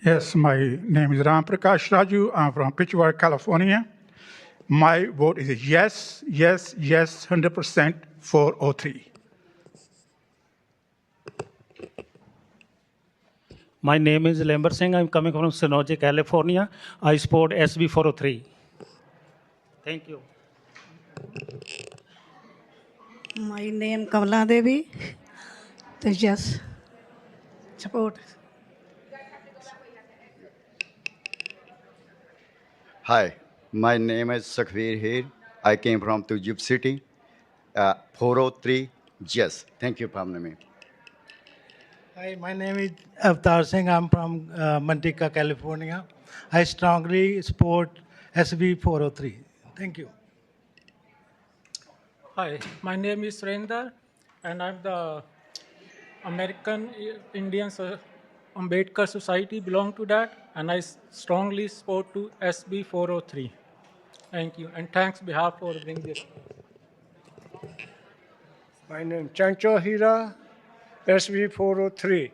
Yes, my name is Ram Prakash Raju. I'm from Pittsburgh, California. My vote is yes, yes, yes, 100% 403. My name is Lember Singh. I'm coming from Sonoje, California. I support SB 403. Thank you. My name Kamala Devi. Yes. Support. Hi, my name is Sakhveer here. I came from Tujib City. 403, yes. Thank you, Pamnami. Hi, my name is Avtar Singh. I'm from Mantika, California. I strongly support SB 403. Thank you. Hi, my name is Surendra, and I'm the American Indian Ambedkar Society, belong to that, and I strongly support to SB 403. Thank you, and thanks behalf for bringing this. My name is Chancho Hira, SB 403.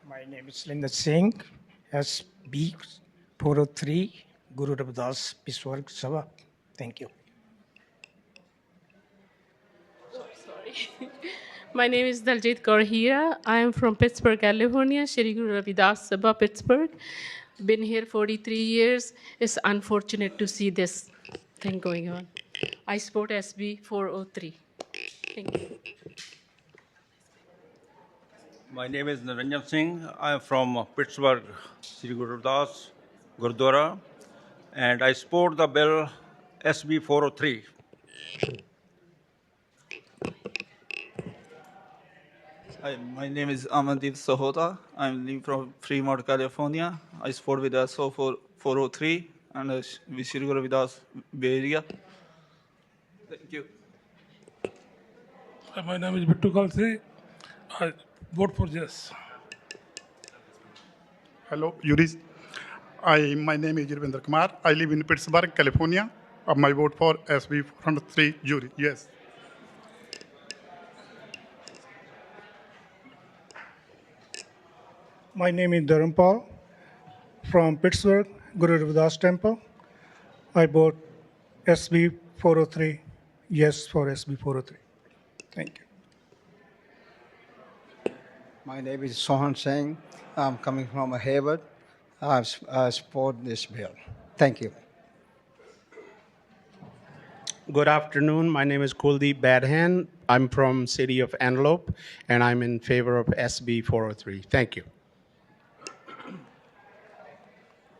My name is Linda Singh, SB 403, Guru Ravidas Piswarg Sabha. Thank you. My name is Daljit Kaur Hira. I am from Pittsburgh, California, Shri Guru Ravidas Sabha, Pittsburgh. Been here 43 years. It's unfortunate to see this thing going on. I support SB 403. Thank you. My name is Naranjan Singh. I am from Pittsburgh, Sri Guru Ravidas Gurdwara, and I support the bill SB 403. Hi, my name is Amandeep Sahota. I'm living from Fremont, California. I support with SO 403 and Sri Guru Ravidas Bay Area. Thank you. Hi, my name is Bittu Kalsi. I vote for yes. Hello, Yuris. My name is Irvinder Kumar. I live in Pittsburgh, California. My vote for SB 403 jury. Yes. My name is Dharampal from Pittsburgh, Guru Ravidas Temple. I vote SB 403, yes for SB 403. Thank you. My name is Sohan Singh. I'm coming from Hayward. I support this bill. Thank you. Good afternoon. My name is Kuldeep Badhan. I'm from City of Antelope, and I'm in favor of SB 403. Thank you.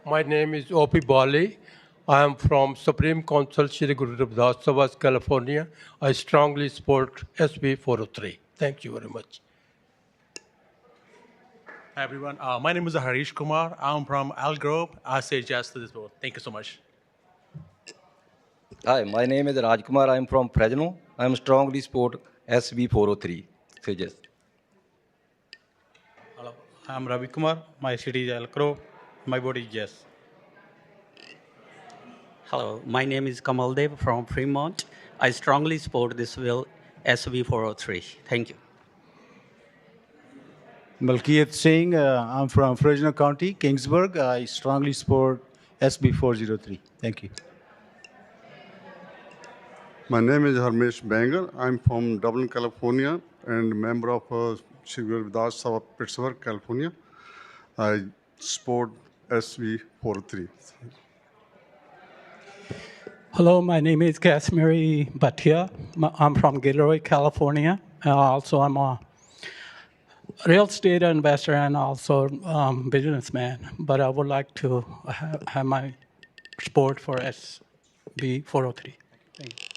My name is O.P. Bali. I am from Supreme Council, Shri Guru Ravidas Sabha, California. I strongly support SB 403. Thank you very much. Hi everyone, my name is Harish Kumar. I'm from Al Grove. I say yes to this bill. Thank you so much. Hi, my name is Rajkumar. I'm from Fresno. I'm strongly support SB 403. Say yes. Hello, I'm Ravi Kumar. My city is El Grove. My vote is yes. Hello, my name is Kamal Dev from Fremont. I strongly support this bill, SB 403. Thank you. Malkiyat Singh, I'm from Fresno County, Kingsburg. I strongly support SB 403. Thank you. My name is Harmesh Bangal. I'm from Dublin, California, and member of Shri Guru Ravidas Sabha, Pittsburgh, California. I support SB 403. Hello, my name is Kashmiri Bhatia. I'm from Gilroy, California. Also, I'm a real estate investor and also businessman. But I would like to have my support for SB 403. Thank you.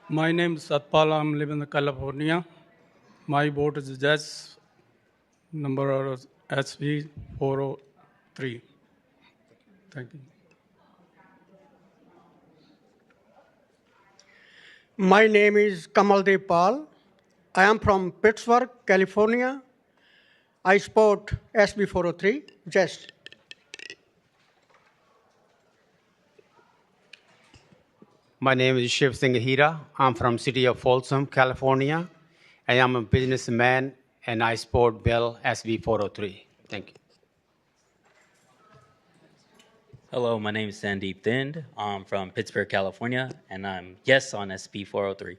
My name is Satpal. I'm living in California. My vote is yes. Number is SV 403. Thank you. My name is Kamaldev Pal. I am from Pittsburgh, California. I support SB 403. Yes. My name is Shiv Singh Hira. I'm from city of Folsom, California. I am a businessman and I support Bill SB 403. Thank you. Hello, my name is Sandeep Thind. I'm from Pittsburgh, California, and I'm yes on SB 403.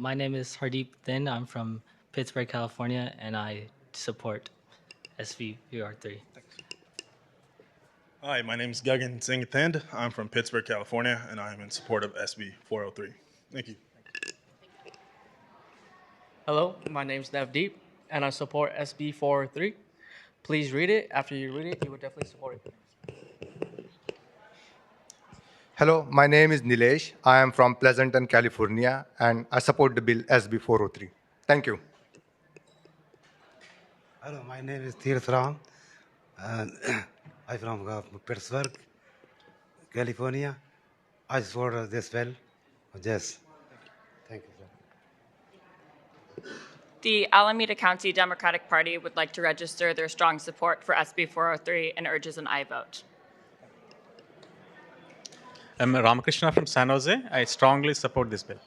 My name is Hardeep Thind. I'm from Pittsburgh, California, and I support SB 403. Hi, my name is Gagan Singh Thind. I'm from Pittsburgh, California, and I am in support of SB 403. Thank you. Hello, my name is Navdeep, and I support SB 403. Please read it. After you read it, you would definitely support it. Hello, my name is Nilesh. I am from Pleasanton, California, and I support the bill SB 403. Thank you. Hello, my name is Tirth Ram. I'm from Pittsburgh, California. I support this bill. Yes. Thank you, sir. The Alameda County Democratic Party would like to register their strong support for SB 403 and urges an aye vote. I'm Ramakrishna from San Jose. I strongly support this bill.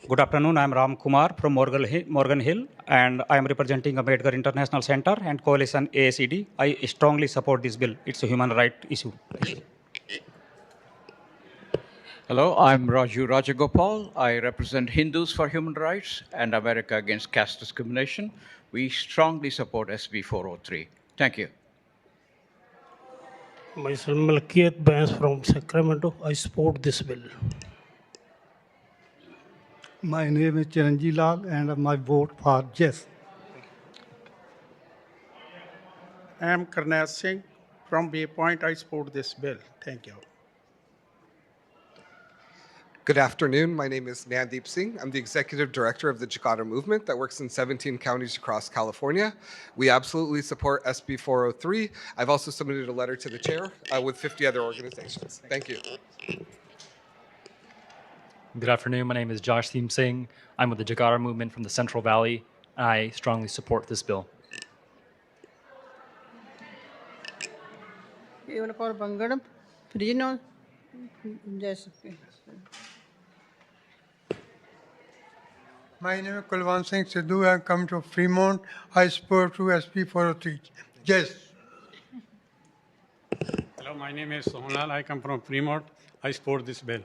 Good afternoon. I'm Ram Kumar from Morgan Hill, and I am representing Ambedkar International Center and Coalition AACD. I strongly support this bill. It's a human right issue. Hello, I'm Raju Rajagopal. I represent Hindus for Human Rights and America Against Caste Discrimination. We strongly support SB 403. Thank you. Myself, Malkiyat Bans from Sacramento. I support this bill. My name is Chiranjeev Lal, and my vote for yes. I am Karnal Singh from Waypoint. I support this bill. Thank you. Good afternoon. My name is Nandeep Singh. I'm the executive director of the Jakarta movement that works in 17 counties across California. We absolutely support SB 403. I've also submitted a letter to the chair with 50 other organizations. Thank you. Good afternoon. My name is Josh Thiem Singh. I'm with the Jakarta movement from the Central Valley. I strongly support this bill. My name is Kulwan Singh Sidhu. I come to Fremont. I support to SB 403. Yes. Hello, my name is Sonal. I come from Fremont. I support this bill.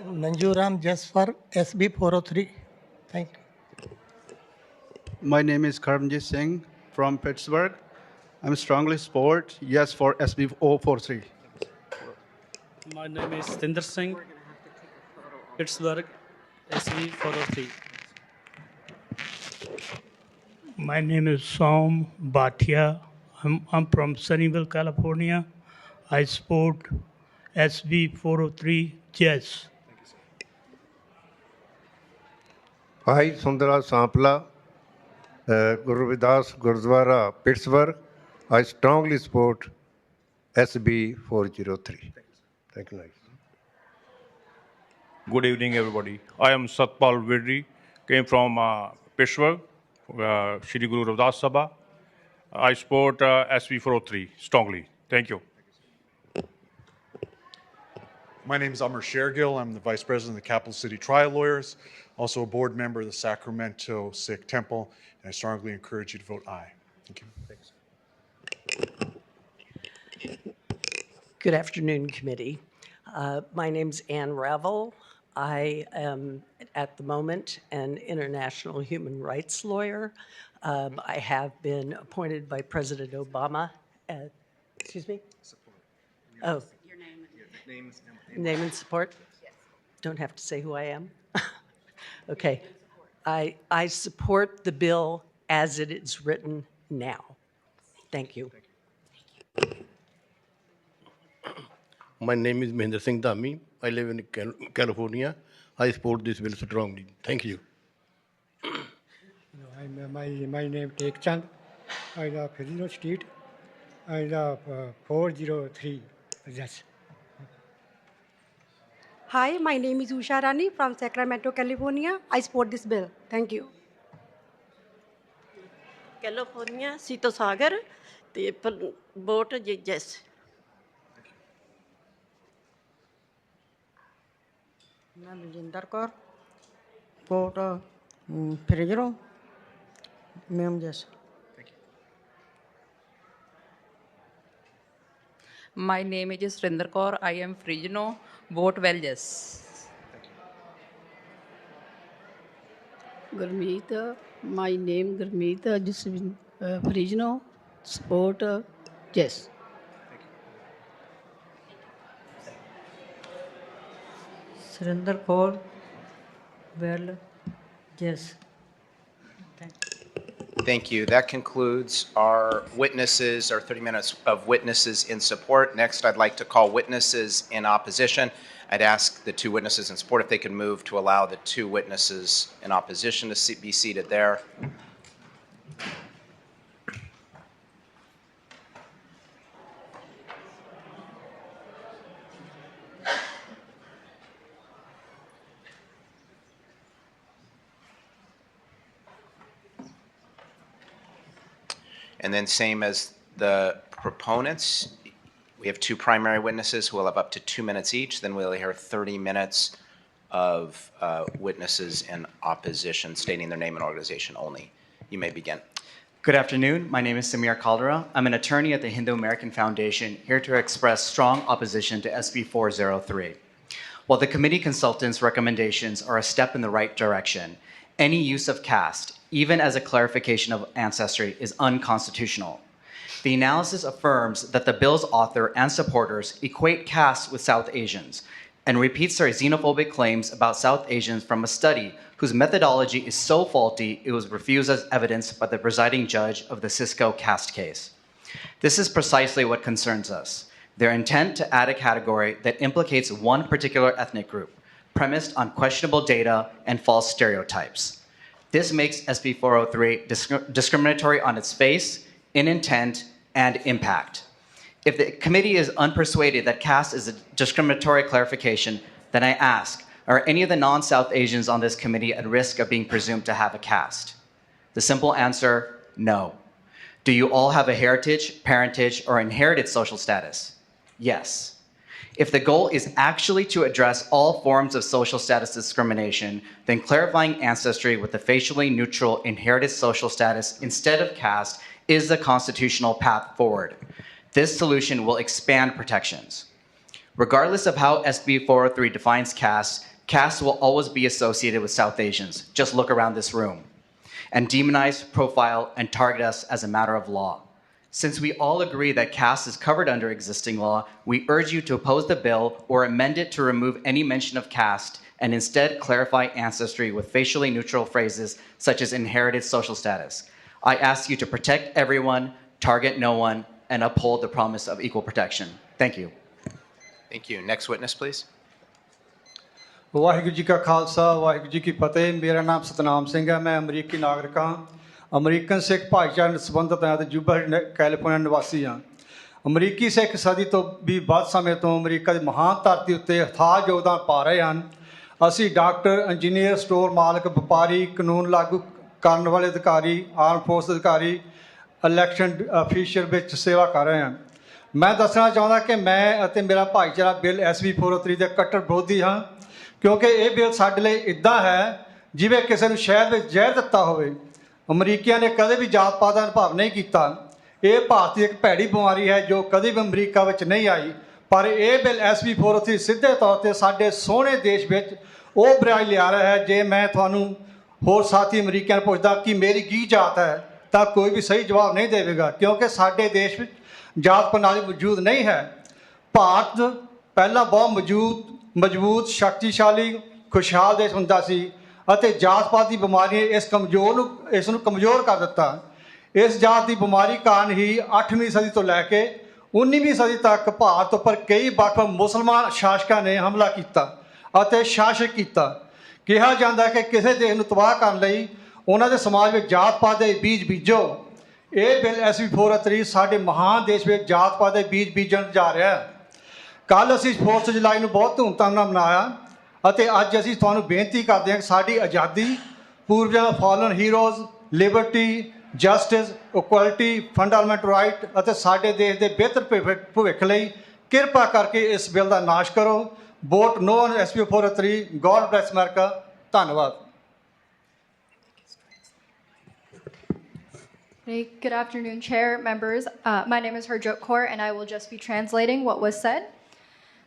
Nanjuram, just for SB 403. Thank you. My name is Karamjit Singh from Pittsburgh. I'm strongly support yes for SB 043. My name is Tinder Singh, Pittsburgh, SB 403. My name is Som Bhatia. I'm from Sunnyvale, California. I support SB 403 Yes. I, Sundara Sampla, Guru Vidas Gurdwara, Pittsburgh. I strongly support SB 403. Thank you. Good evening, everybody. I am Satpal Vidri, came from Pittsburgh, Shri Guru Ravdas Sabha. I support SB 403 strongly. Thank you. My name is Amar Shergill. I'm the Vice President of the Capital City Trial Lawyers, also a board member of the Sacramento Sikh Temple, and I strongly encourage you to vote aye. Thank you. Thanks. Good afternoon, committee. My name's Ann Revel. I am, at the moment, an international human rights lawyer. I have been appointed by President Obama. Excuse me? Oh. Your name. Name and support? Yes. Don't have to say who I am? Okay. I support the bill as it is written now. Thank you. My name is Mahendra Singh Dhami. I live in California. I support this bill strongly. Thank you. My name is Tek Chand. I love Fresno State. I love 403. Yes. Hi, my name is Usha Rani from Sacramento, California. I support this bill. Thank you. California, Sito Sagar, the vote yes. मैं Baljinder Kaur vote फ्रिजरों ma'am जैसे My name is Surinder Kaur. I am Frijno. Vote well yes. Gurmeet, my name Gurmeet, just Frijno, support yes. Surinder Kaur, well, yes. Thank you. That concludes our witnesses, our 30 minutes of witnesses in support. Next, I'd like to call witnesses in opposition. I'd ask the two witnesses in support if they could move to allow the two witnesses in opposition to be seated there. And then same as the proponents, we have two primary witnesses who will have up to 2 minutes each. Then we'll hear 30 minutes of witnesses in opposition stating their name and organization only. You may begin. Good afternoon. My name is Samir Caldera. I'm an attorney at the Hindu American Foundation, here to express strong opposition to SB 403. While the committee consultants' recommendations are a step in the right direction, any use of caste, even as a clarification of ancestry, is unconstitutional. The analysis affirms that the bill's author and supporters equate caste with South Asians and repeats their xenophobic claims about South Asians from a study whose methodology is so faulty it was refused as evidence by the presiding judge of the Cisco caste case. This is precisely what concerns us: their intent to add a category that implicates one particular ethnic group, premised on questionable data and false stereotypes. This makes SB 403 discriminatory on its face, in intent, and impact. If the committee is unpersuaded that caste is a discriminatory clarification, then I ask, are any of the non-South Asians on this committee at risk of being presumed to have a caste? The simple answer, no. Do you all have a heritage, parentage, or inherited social status? Yes. If the goal is actually to address all forms of social status discrimination, then clarifying ancestry with the facially neutral inherited social status instead of caste is the constitutional path forward. This solution will expand protections. Regardless of how SB 403 defines caste, caste will always be associated with South Asians. Just look around this room. And demonize, profile, and target us as a matter of law. Since we all agree that caste is covered under existing law, we urge you to oppose the bill or amend it to remove any mention of caste and instead clarify ancestry with facially neutral phrases such as inherited social status. I ask you to protect everyone, target no one, and uphold the promise of equal protection. Thank you. Thank you. Next witness, please. Waheguru ji ਕਾ ਖਾਲਸਾ ਵਾਹਿਗੁਰੂ ਜੀ ਕੀ ਫਤਿਹ। ਮੇਰਾ ਨਾਮ ਸਤਨਾਮ ਸਿੰਘ ਹੈ। ਮੈਂ ਅਮਰੀਕੀ ਨਾਗਰਿਕ ਹਾਂ। American ਸਿੱਖ ਭਾਈਚਾਰੇ ਨਾਲ ਸੰਬੰਧਿਤ ਹਾਂ ਅਤੇ ਜੂਬਾ ਕੈਲੀਫੋਰਨੀਆ ਨਿਵਾਸੀ ਹਾਂ। ਅਮਰੀਕੀ ਸਿੱਖ ਸਦੀ ਤੋਂ ਵੀ ਵੱਧ ਸਮੇਂ ਤੋਂ ਅਮਰੀਕਾ ਦੀ ਮਹਾਨ ਧਰਤੀ ਉੱਤੇ ਅਥਾਹ ਯੋਗਦਾਨ ਪਾ ਰਹੇ ਹਨ। ਅਸੀਂ ਡਾਕਟਰ, ਇੰਜੀਨੀਅਰ, ਸਟੋਰ ਮਾਲਕ, ਵਪਾਰੀ, ਕਾਨੂੰਨ ਲਾਗੂ ਕਰਨ ਵਾਲੇ ਅਧਿਕਾਰੀ, ਆਰਮ ਫੋਰਸ ਅਧਿਕਾਰੀ, ਇਲੈਕਸ਼ਨ ਅਫੀਸ਼ੀਅਲ ਵਿੱਚ ਸੇਵਾ ਕਰ ਰਹੇ ਹਾਂ। ਮੈਂ ਦੱਸਣਾ ਚਾਹੁੰਦਾ ਕਿ ਮੈਂ ਅਤੇ ਮੇਰਾ ਭਾਈਚਾਰਾ ਬਿੱਲ SB 403 ਦੇ ਕੱਟੜ ਵਿਰੋਧੀ ਹਾਂ, ਕਿਉਂਕਿ ਇਹ ਬਿੱਲ ਸਾਡੇ ਲਈ ਇੱਦਾਂ ਹੈ ਜਿਵੇਂ ਕਿਸੇ ਨੂੰ ਸ਼ਹਿਦ ਵਿੱਚ ਜ਼ਹਿਰ ਦਿੱਤਾ ਹੋਵੇ। ਅਮਰੀਕੀਆਂ ਨੇ ਕਦੇ ਵੀ ਜਾਤ ਪਾਤ ਦਾ ਅਨੁਭਵ ਨਹੀਂ ਕੀਤਾ। ਇਹ ਭਾਰਤ ਦੀ ਇੱਕ ਭੈੜੀ ਬਿਮਾਰੀ ਹੈ ਜੋ ਕਦੇ ਵੀ ਅਮਰੀਕਾ ਵਿੱਚ ਨਹੀਂ ਆਈ, ਪਰ ਇਹ ਬਿੱਲ SB 403 ਸਿੱਧੇ ਤੌਰ 'ਤੇ ਸਾਡੇ ਸੋਹਣੇ ਦੇਸ਼ ਵਿੱਚ ਉਹ ਬੁਰਾਈ ਲਿਆ ਰਿਹਾ ਹੈ। ਜੇ ਮੈਂ ਤੁਹਾਨੂੰ ਹੋਰ ਸਾਥੀ ਅਮਰੀਕੀਆਂ ਨੂੰ ਪੁੱਛਦਾ ਕਿ ਮੇਰੀ ਕੀ ਜਾਤ ਹੈ ਤਾਂ ਕੋਈ ਵੀ ਸਹੀ ਜਵਾਬ ਨਹੀਂ ਦੇਵੇਗਾ, ਕਿਉਂਕਿ ਸਾਡੇ ਦੇਸ਼ ਵਿੱਚ ਜਾਤ ਪ੍ਰਣਾਲੀ ਮੌਜੂਦ ਨਹੀਂ ਹੈ। ਭਾਰਤ ਪਹਿਲਾਂ ਬਹੁਤ ਮਜ਼ਬੂਤ, ਸ਼ਕਤੀਸ਼ਾਲੀ, ਖੁਸ਼ਹਾਲ ਦੇਸ਼ ਹੁੰਦਾ ਸੀ ਅਤੇ ਜਾਤ ਪਾਤ ਦੀ ਬਿਮਾਰੀ ਨੇ ਇਸ ਨੂੰ ਕਮਜ਼ੋਰ ਕਰ ਦਿੱਤਾ। ਇਸ ਜਾਤ ਦੀ ਬਿਮਾਰੀ ਕਾਰਨ ਹੀ 8ਵੀਂ ਸਦੀ ਤੋਂ ਲੈ ਕੇ 19ਵੀਂ ਸਦੀ ਤੱਕ ਭਾਰਤ ਉੱਪਰ ਕਈ ਵੱਖ-ਵੱਖ ਮੁਸਲਮਾਨ ਸ਼ਾਸਕਾਂ ਨੇ ਹਮਲਾ ਕੀਤਾ ਅਤੇ ਸ਼ਾਸਕ ਕੀਤਾ। ਕਿਹਾ ਜਾਂਦਾ ਕਿ ਕਿਸੇ ਦੇਸ਼ ਨੂੰ ਤਬਾਹ ਕਰਨ ਲਈ ਉਹਨਾਂ ਦੇ ਸਮਾਜ ਵਿੱਚ ਜਾਤ ਪਾਤ ਦੇ ਬੀਜ ਬੀਜੋ। ਇਹ ਬਿੱਲ SB 403 ਸਾਡੇ ਮਹਾਨ ਦੇਸ਼ ਵਿੱਚ ਜਾਤ ਪਾਤ ਦੇ ਬੀਜ ਬੀਜਣ ਜਾ ਰਿਹਾ ਹੈ। ਕੱਲ੍ਹ ਅਸੀਂ 4 ਜੁਲਾਈ ਨੂੰ ਬਹੁਤ ਧੂਮਧਾਮ ਨਾਲ ਮਨਾਇਆ ਅਤੇ ਅੱਜ ਅਸੀਂ ਤੁਹਾਨੂੰ ਬੇਨਤੀ ਕਰਦੇ ਹਾਂ ਕਿ ਸਾਡੀ ਆਜ਼ਾਦੀ, ਪੂਰਵਜਾਂ fallen heroes, liberty, justice, equality, fundamental right ਅਤੇ ਸਾਡੇ ਦੇਸ਼ ਦੇ ਬਿਹਤਰ ਭਵਿੱਖ ਲਈ ਕਿਰਪਾ ਕਰਕੇ ਇਸ ਬਿੱਲ ਦਾ ਨਾਸ਼ ਕਰੋ। Vote no on SB 403। God bless America. ਧੰਨਵਾਦ। Hey, good afternoon, Chair, members. My name is Harjot Kaur, and I will just be translating what was said.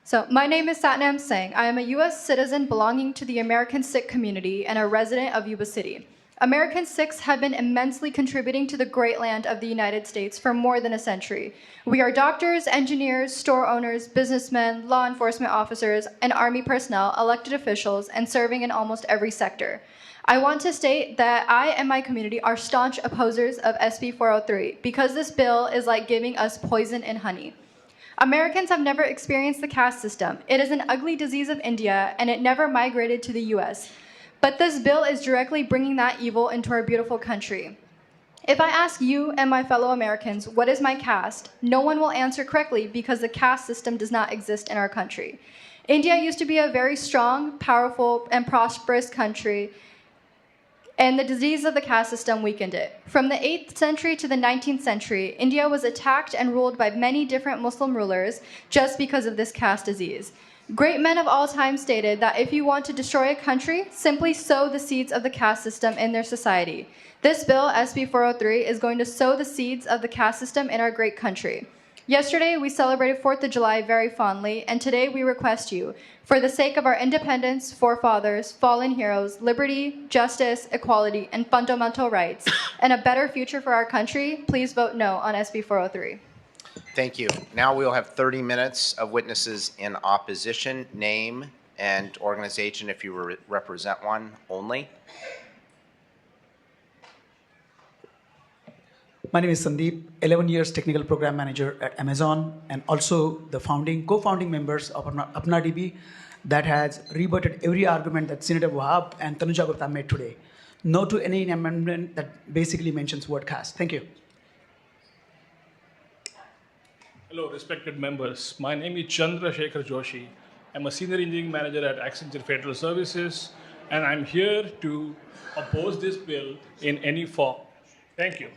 So, my name is Satnam Singh. I am a U.S. citizen belonging to the American Sikh community and a resident of Yuba City. American Sikhs have been immensely contributing to the great land of the United States for more than a century. We are doctors, engineers, store owners, businessmen, law enforcement officers, and army personnel, elected officials, and serving in almost every sector. I want to state that I and my community are staunch opposers of SB 403 because this bill is like giving us poison in honey. Americans have never experienced the caste system. It is an ugly disease of India, and it never migrated to the US. But this bill is directly bringing that evil into our beautiful country. If I ask you and my fellow Americans, what is my caste, no one will answer correctly because the caste system does not exist in our country. India used to be a very strong, powerful, and prosperous country, and the disease of the caste system weakened it. From the 8th century to the 19th century, India was attacked and ruled by many different Muslim rulers just because of this caste disease. Great men of all time stated that if you want to destroy a country, simply sow the seeds of the caste system in their society. This bill, SB 403, is going to sow the seeds of the caste system in our great country. Yesterday, we celebrated 4th of July very fondly, and today we request you, for the sake of our independence, forefathers, fallen heroes, liberty, justice, equality, and fundamental rights, and a better future for our country, please vote no on SB 403. Thank you. Now we will have 30 minutes of witnesses in opposition. Name and organization, if you represent one, only. My name is Sandeep, 11 years technical program manager at Amazon, and also the co-founding members of Apna DB that has rebutted every argument that Senator Wahab and Tanuja Gupta made today. No to any amendment that basically mentions word caste. Thank you. Hello, respected members. My name is Chandra Shekhar Joshi. I'm a senior engineering manager at Accenture Federal Services, and I'm here to oppose this bill in any form. Thank you.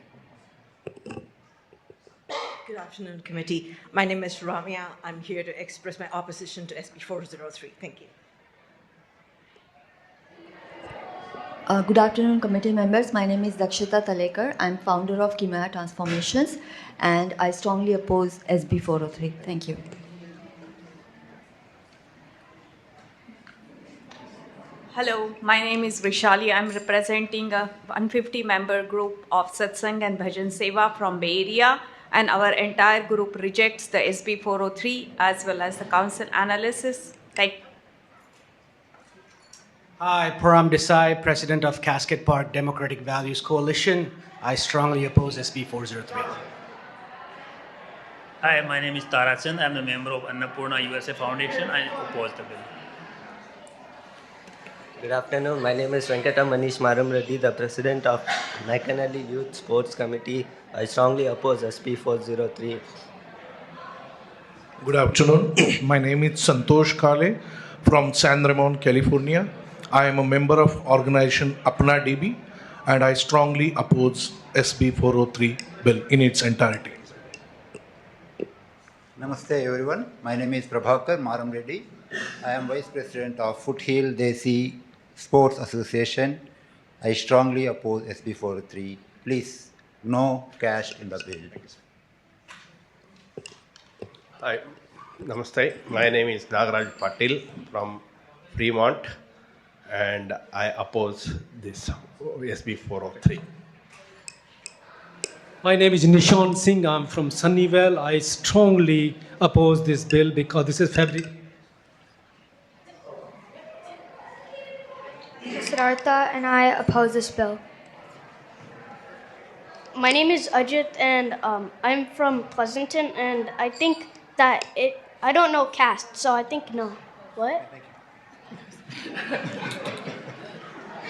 Good afternoon, committee. My name is Ramya. I'm here to express my opposition to SB 403. Thank you. Good afternoon, committee members. My name is Dakshita Talekar. I'm founder of Kimaya Transformations, and I strongly oppose SB 403. Thank you. Hello, my name is Vishali. I'm representing a 150-member group of Satsang and Bhajan Seva from Bay Area, and our entire group rejects the SB 403 as well as the council analysis. Thank you. Hi, Param Desai, President of Cascade Park Democratic Values Coalition. I strongly oppose SB 403. Hi, my name is Tarachand. I'm a member of Annapurna USA Foundation. I oppose the bill. Good afternoon. My name is Venkata Manish Maram Reddy, the President of Naikanali Youth Sports Committee. I strongly oppose SB 403. Good afternoon. My name is Santosh Kale from San Ramon, California. I am a member of organization Apna DB and I strongly oppose SB 403 bill in its entirety. Namaste everyone. My name is Prabhakar Maram Reddy. I am Vice President of Foothill Desi Sports Association. I strongly oppose SB 403. Please, no cash in the bill. Hi, Namaste. My name is Nagaraj Patil from Fremont and I oppose this SB 403. My name is Nishan Singh. I'm from Sunnyvale. I strongly oppose this bill because this is fabric. Siddhartha and I oppose this bill. My name is Ajit and I'm from Pleasanton and I think that I don't know caste, so I think no. What?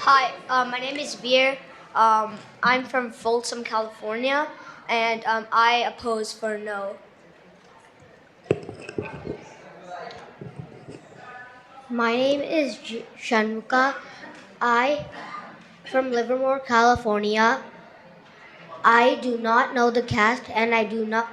Hi, my name is Veer. I'm from Folsom, California, and I oppose for no. My name is Shanmuka. I from Livermore, California. I do not know the caste and I do not.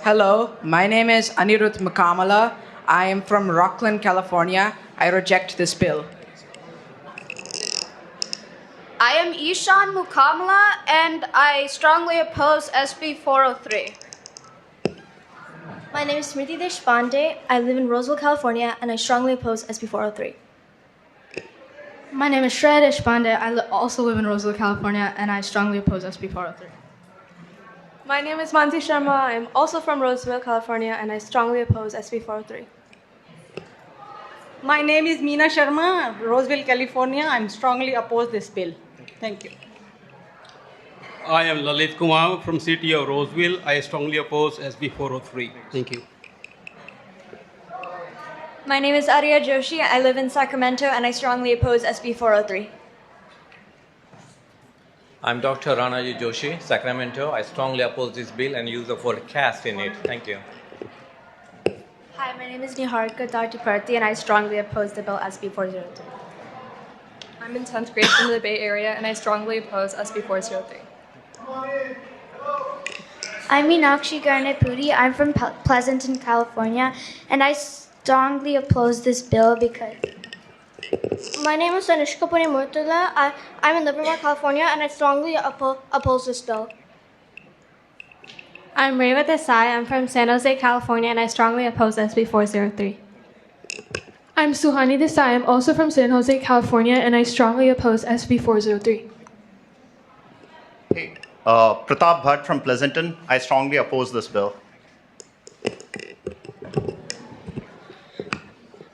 Hello, my name is Anirudh Makamala. I am from Rockland, California. I reject this bill. I am Ishan Mukamala and I strongly oppose SB 403. My name is Smriti Deshpande. I live in Roseville, California, and I strongly oppose SB 403. My name is Shreya Deshpande. I also live in Roseville, California, and I strongly oppose SB 403. My name is Mansi Sharma. I'm also from Roseville, California, and I strongly oppose SB 403. My name is Meena Sharma, Roseville, California. I'm strongly oppose this bill. Thank you. I am Lalit Kumar from city of Roseville. I strongly oppose SB 403. Thank you. My name is Arya Joshi. I live in Sacramento, and I strongly oppose SB 403. I'm Dr. Ranaji Joshi, Sacramento. I strongly oppose this bill and use the word caste in it. Thank you. Hi, my name is Niharika Dartiparthi, and I strongly oppose the bill SB 403. I'm in 10th grade from the Bay Area, and I strongly oppose SB 403. I'm Meenakshi Garnepuri. I'm from Pleasanton, California, and I strongly oppose this bill because... My name is Tanishka Puri Murtala. I'm in Livermore, California, and I strongly oppose this bill. I'm Reva Desai. I'm from San Jose, California, and I strongly oppose SB 403. I'm Suhani Desai. I'm also from San Jose, California, and I strongly oppose SB 403. Hey, Pratap Bhatt from Pleasanton. I strongly oppose this bill.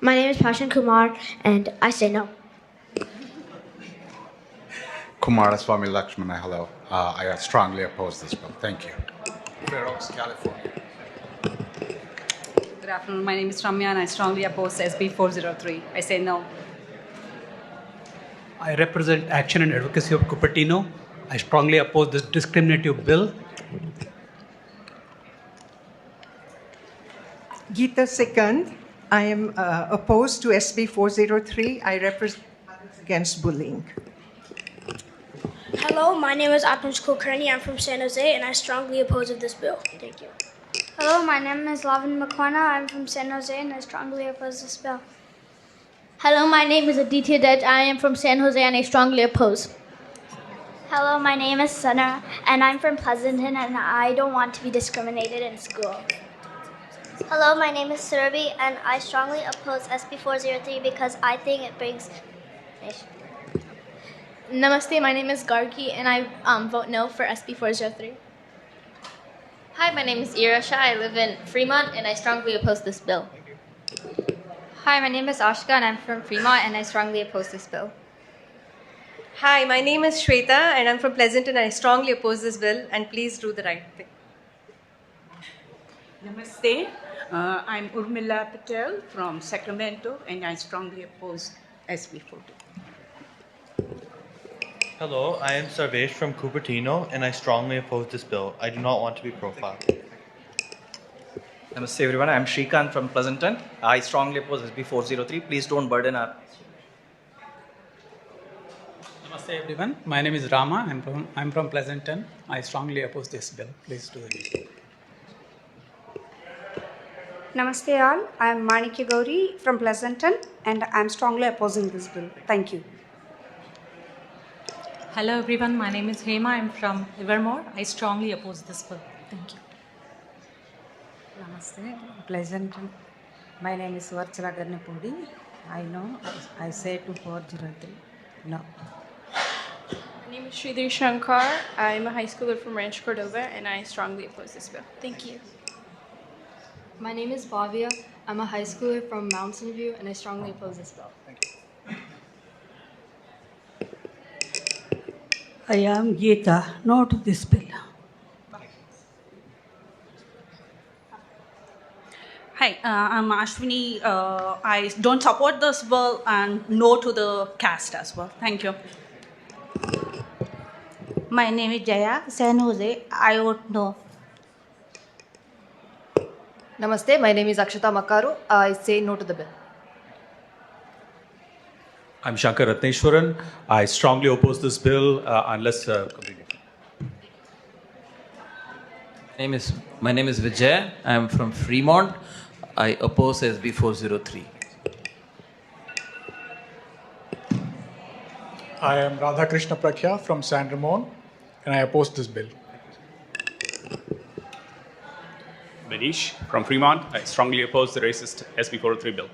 My name is Pashan Kumar, and I say no. Kumaraswamy Lakshmana, hello. I strongly oppose this bill. Thank you. Fair Oaks, California. Good afternoon. My name is Ramya and I strongly oppose SB 403. I say no. I represent Action and Advocacy of Cupertino. I strongly oppose this discriminative bill. Geeta Sekand. I am opposed to SB 403. I represent against bullying. Hello, my name is Atmaj Kulkarni. I'm from San Jose, and I strongly oppose this bill. Thank you. Hello, my name is Lavin Makwana. I'm from San Jose, and I strongly oppose this bill. Hello, my name is Aditya Det. I am from San Jose, and I strongly oppose. Hello, my name is Sana, and I'm from Pleasanton, and I don't want to be discriminated in school. Hello, my name is Surabhi, and I strongly oppose SB 403 because I think it brings... Namaste, my name is Gargi, and I vote no for SB 403. Hi, my name is Irasha. I live in Fremont and I strongly oppose this bill. Hi, my name is Ashka and I'm from Fremont and I strongly oppose this bill. Hi, my name is Shweta and I'm from Pleasanton and I strongly oppose this bill and please do the right thing. Namaste. I'm Urmila Patel from Sacramento and I strongly oppose SB 42. Hello, I am Sarvesh from Cupertino and I strongly oppose this bill. I do not want to be profiled. Namaste everyone, I am Shrikant from Pleasanton. I strongly oppose SB 403. Please don't burden our... Namaste everyone, my name is Rama. I'm from Pleasanton. I strongly oppose this bill. Please do it. Namaste all, I am Manikya Gauri from Pleasanton and I am strongly opposing this bill. Thank you. Hello everyone, my name is Hema. I'm from Livermore. I strongly oppose this bill. Thank you. Namaste, Pleasanton. My name is Varchala Garnapudi. I know, I say to 403. No. My name is Sridhar Shankar. I'm a high schooler from Rancho Cordova and I strongly oppose this bill. Thank you. My name is Bhavya. I'm a high schooler from Mountain View and I strongly oppose this bill. I am Geeta. No to this bill. Hi, I'm Ashwini. I don't support this bill and no to the caste as well. Thank you. My name is Jaya, San Jose. I vote no. Namaste, my name is Akshata Makaru. I say no to the bill. I'm Shankar Ratneshwaran. I strongly oppose this bill unless completely. My name is Vijay. I'm from Fremont. I oppose SB 403. I am Radhakrishna Prakhya from San Ramon and I oppose this bill. Manish from Fremont. I strongly oppose the racist SB 403 bill.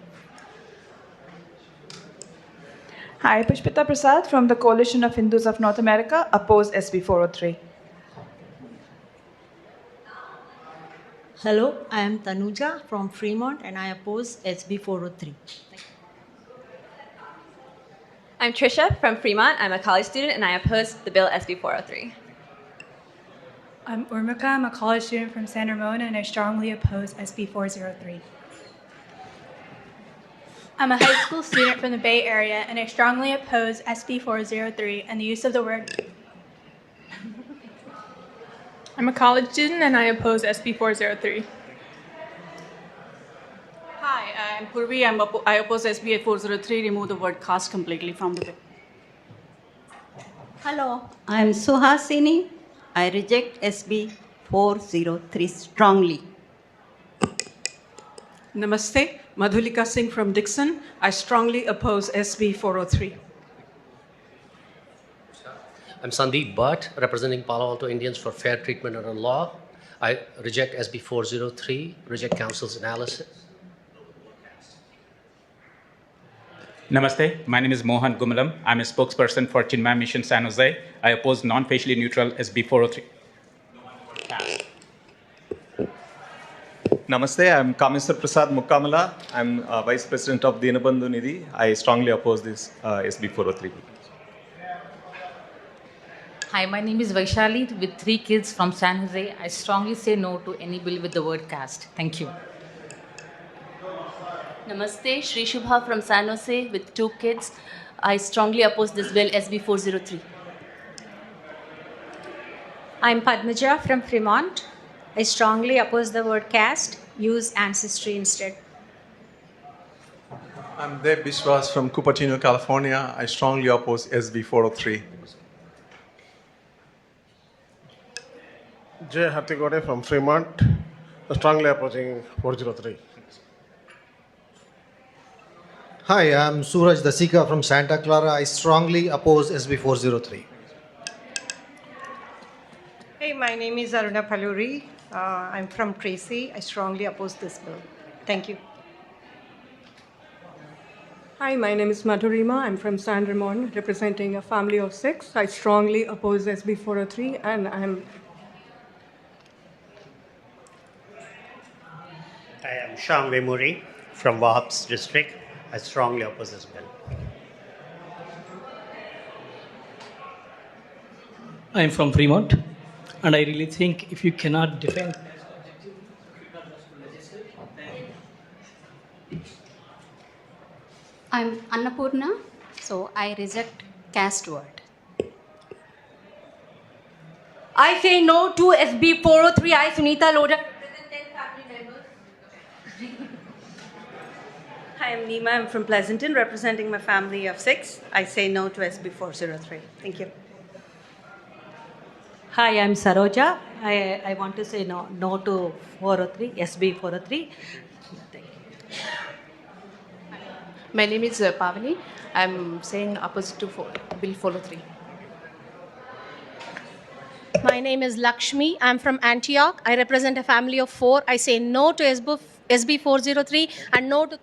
Hi, Pushpita Prasad from the Coalition of Hindus of North America, oppose SB 403. Hello, I am Tanuja from Fremont and I oppose SB 403. I'm Trisha from Fremont. I'm a college student and I oppose the bill SB 403. I'm Urmika. I'm a college student from San Ramon and I strongly oppose SB 403. I'm a high school student from the Bay Area and I strongly oppose SB 403 and the use of the word. I'm a college student and I oppose SB 403. Hi, I'm Purvi. I oppose SB 403. Remove the word caste completely from the bill. Hello, I am Suhasini. I reject SB 403 strongly. Namaste, Madhulika Singh from Dixon. I strongly oppose SB 403. I'm Sandeep Bhatt, representing Palo Alto Indians for Fair Treatment Under Law. I reject SB 403, reject Council's analysis. Namaste, my name is Mohan Gumalam. I'm a spokesperson for Chinmaya Mission San Jose. I oppose non-facially neutral SB 403. Namaste, I'm Kameswar Prasad Mukkamala. I'm Vice President of Dinabandhu Nidhi. I strongly oppose this SB 403. Hi, my name is Vaishali with 3 kids from San Jose. I strongly say no to any bill with the word caste. Thank you. Namaste, Shri Shubha from San Jose with 2 kids. I strongly oppose this bill SB 403. I'm Padmaja from Fremont. I strongly oppose the word caste. Use ancestry instead. I'm Deb Biswas from Cupertino, California. I strongly oppose SB 403. Jay Hatigore from Fremont, strongly opposing 403. Hi, I'm Suraj Dasika from Santa Clara. I strongly oppose SB 403. Hey, my name is Aruna Paluri. I'm from Tracy. I strongly oppose this bill. Thank you. Hi, my name is Madhurima. I'm from San Ramon, representing a family of 6. I strongly oppose SB 403 and I'm I am Sham Vemuri from Wahab's district. I strongly oppose this bill. I am from Fremont, and I really think if you cannot defend. I'm Annapurna, so I reject caste word. I say no to SB 403. I, Sunita Lodha, represent 10 family members. Hi, I'm Nima. I'm from Pleasanton, representing my family of 6. I say no to SB 403. Thank you. Hi, I'm Saroja. I want to say no to 403, SB 403. My name is Pavani. I'm saying opposite to Bill 403. My name is Lakshmi. I'm from Antioch. I represent a family of 4. I say no to SB 403 and no to...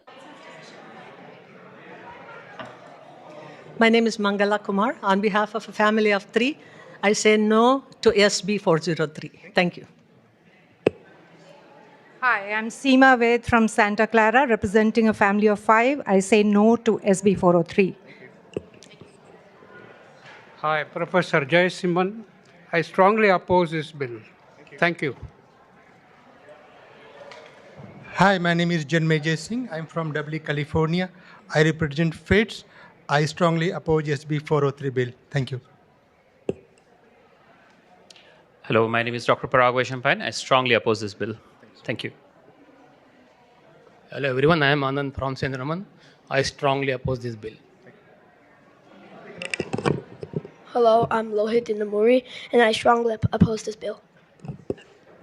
My name is Mangala Kumar. On behalf of a family of 3, I say no to SB 403. Thank you. Hi, I'm Seema Ved from Santa Clara, representing a family of 5. I say no to SB 403. Hi, Professor Jay Simon. I strongly oppose this bill. Thank you. Hi, my name is Janmay Singh. I'm from Dublin, California. I represent FITS. I strongly oppose SB 403 bill. Thank you. Hello, my name is Dr. Parag Vaishampayan. I strongly oppose this bill. Thank you. Hello everyone, I am Anand from Sendraman. I strongly oppose this bill. Hello, I'm Lohit Indamuri, and I strongly oppose this bill.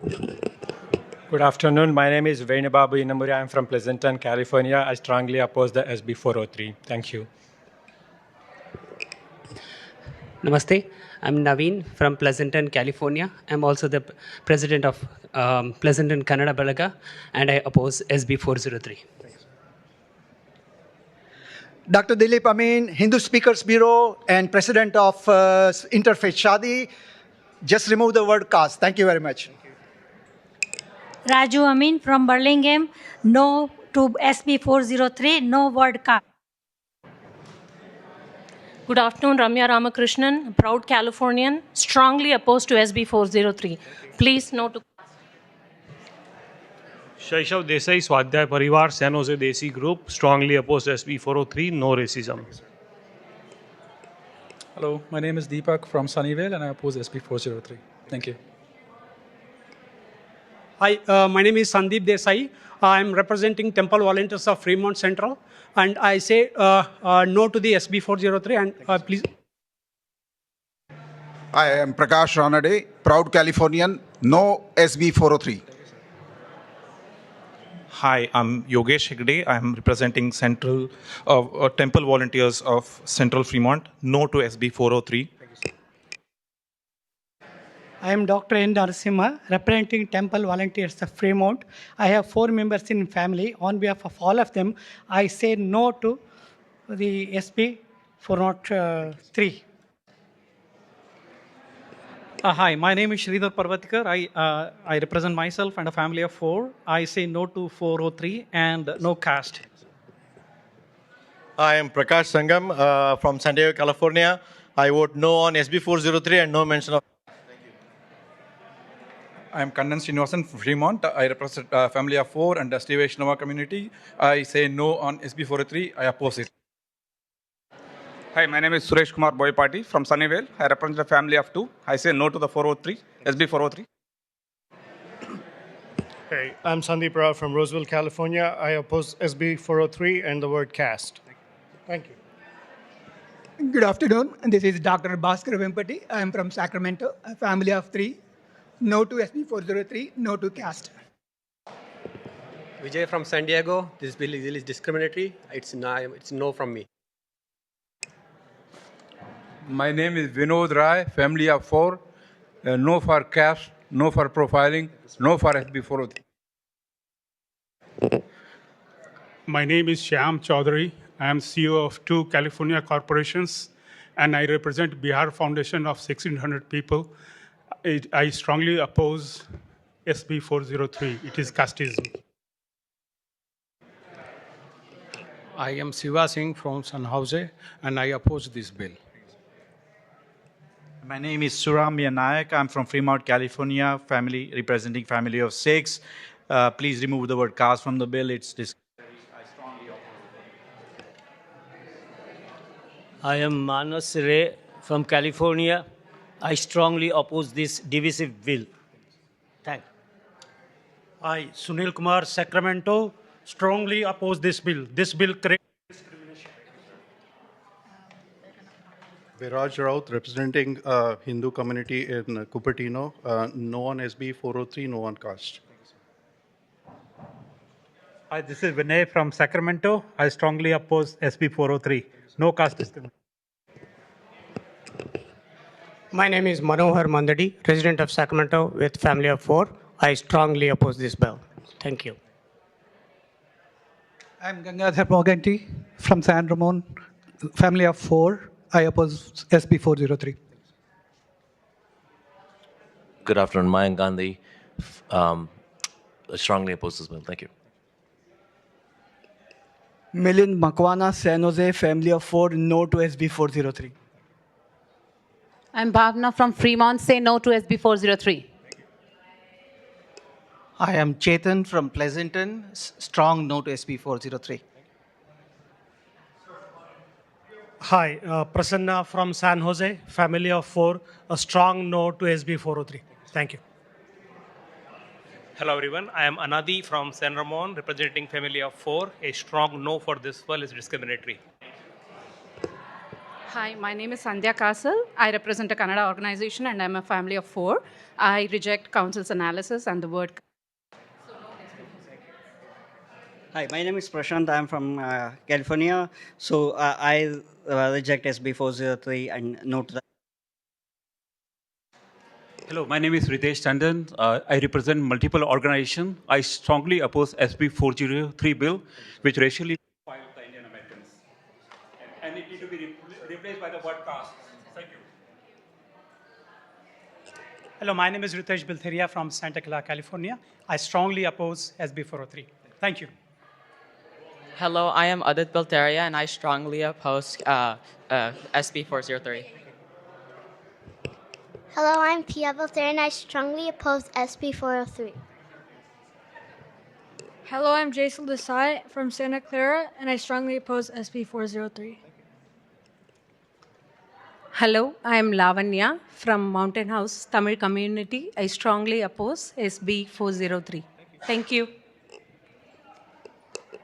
Good afternoon. My name is Venubabu Indamuri. I'm from Pleasanton, California. I strongly oppose the SB 403. Thank you. Namaste. I'm Naveen from Pleasanton, California. I'm also the president of Pleasanton Kannada Balaga, and I oppose SB 403. Dr. Dilip Amin, Hindu Speakers Bureau and president of Interfaith Shadi. Just remove the word caste. Thank you very much. Raju Amin from Burlingame, no to SB 403, no word caste. Good afternoon, Ramya Ramakrishnan, a proud Californian, strongly opposed to SB 403. Please no to... Shaishav Desai, Swadhyay Parivar, San Jose Desi Group, strongly opposed SB 403, no racism. Hello, my name is Deepak from Sunnyvale and I oppose SB 403. Thank you. Hi, my name is Sandeep Desai. I'm representing Temple Volunteers of Fremont Central, and I say no to the SB 403 and please. I am Prakash Ranade, proud Californian, no SB 403. Hi, I'm Yogesh Hegde. I'm representing Temple Volunteers of Central Fremont, no to SB 403. I am Dr. N. Narasimha, representing Temple Volunteers of Fremont. I have 4 members in family. On behalf of all of them, I say no to the SB 403. Hi, my name is Sridhar Parvatikar. I represent myself and a family of 4. I say no to 403 and no caste. I am Prakash Sangam from San Diego, California. I vote no on SB 403 and no mention of... I am Kannan Srinivasan from Fremont. I represent a family of 4 and the Steve Vaishnava community. I say no on SB 403. I oppose it. Hi, my name is Suresh Kumar Boypati from Sunnyvale. I represent a family of 2. I say no to the 403, SB 403. Hey, I'm Sandeep Rao from Roseville, California. I oppose SB 403 and the word caste. Thank you. Good afternoon. This is Dr. Bhaskar Vempati. I am from Sacramento, a family of 3. No to SB 403, no to caste. Vijay from San Diego. This bill is discriminatory. It's no from me. My name is Vinod Rai, family of 4. No for caste, no for profiling, no for SB 403. My name is Shyam Chaudhary. I am CEO of 2 California corporations, and I represent Bihar Foundation of 1,600 people. I strongly oppose SB 403. It is casteism. I am Siva Singh from San Jose, and I oppose this bill. My name is Suramya Nayak. I'm from Fremont, California, representing family of 6. Please remove the word caste from the bill. It's I am Manas Ray from California. I strongly oppose this divisive bill. Thank you. I, Sunil Kumar, Sacramento, strongly oppose this bill. This bill creates discrimination. Viraj Raut, representing Hindu community in Cupertino. No on SB 403, no on caste. Hi, this is Vinay from Sacramento. I strongly oppose SB 403. No caste discrimination. My name is Manohar Mandadi, resident of Sacramento with family of 4. I strongly oppose this bill. Thank you. I'm Gangadhar Moganty from San Ramon, family of 4. I oppose SB 403. Good afternoon, Mayank Gandhi. Strongly oppose this bill. Thank you. Milind Makwana, San Jose, family of 4, no to SB 403. I'm Bhavna from Fremont, say no to SB 403. I am Chetan from Pleasanton, strong no to SB 403. Hi, Prasanna from San Jose, family of 4, a strong no to SB 403. Thank you. Hello everyone, I am Anadi from San Ramon, representing family of 4. A strong no for this bill is discriminatory. Hi, my name is Sandhya Castle. I represent a Kannada organization and I'm a family of 4. I reject council's analysis and the word. Hi, my name is Prashant. I'm from California. So I reject SB 403 and no to that. Hello, my name is Ritesh Tandon. I represent multiple organizations. I strongly oppose SB 403 bill, which racially profiles the Indian Americans. And it needs to be replaced by the word caste. Thank you. Hello, my name is Ritesh Biltheria from Santa Clara, California. I strongly oppose SB 403. Thank you. Hello, I am Adit Bilteria and I strongly oppose SB 403. Hello, I'm Pia Bilter and I strongly oppose SB 403. Hello, I'm Jason Desai from Santa Clara and I strongly oppose SB 403. Hello, I am Lavanya from Mountain House Tamil community. I strongly oppose SB 403. Thank you.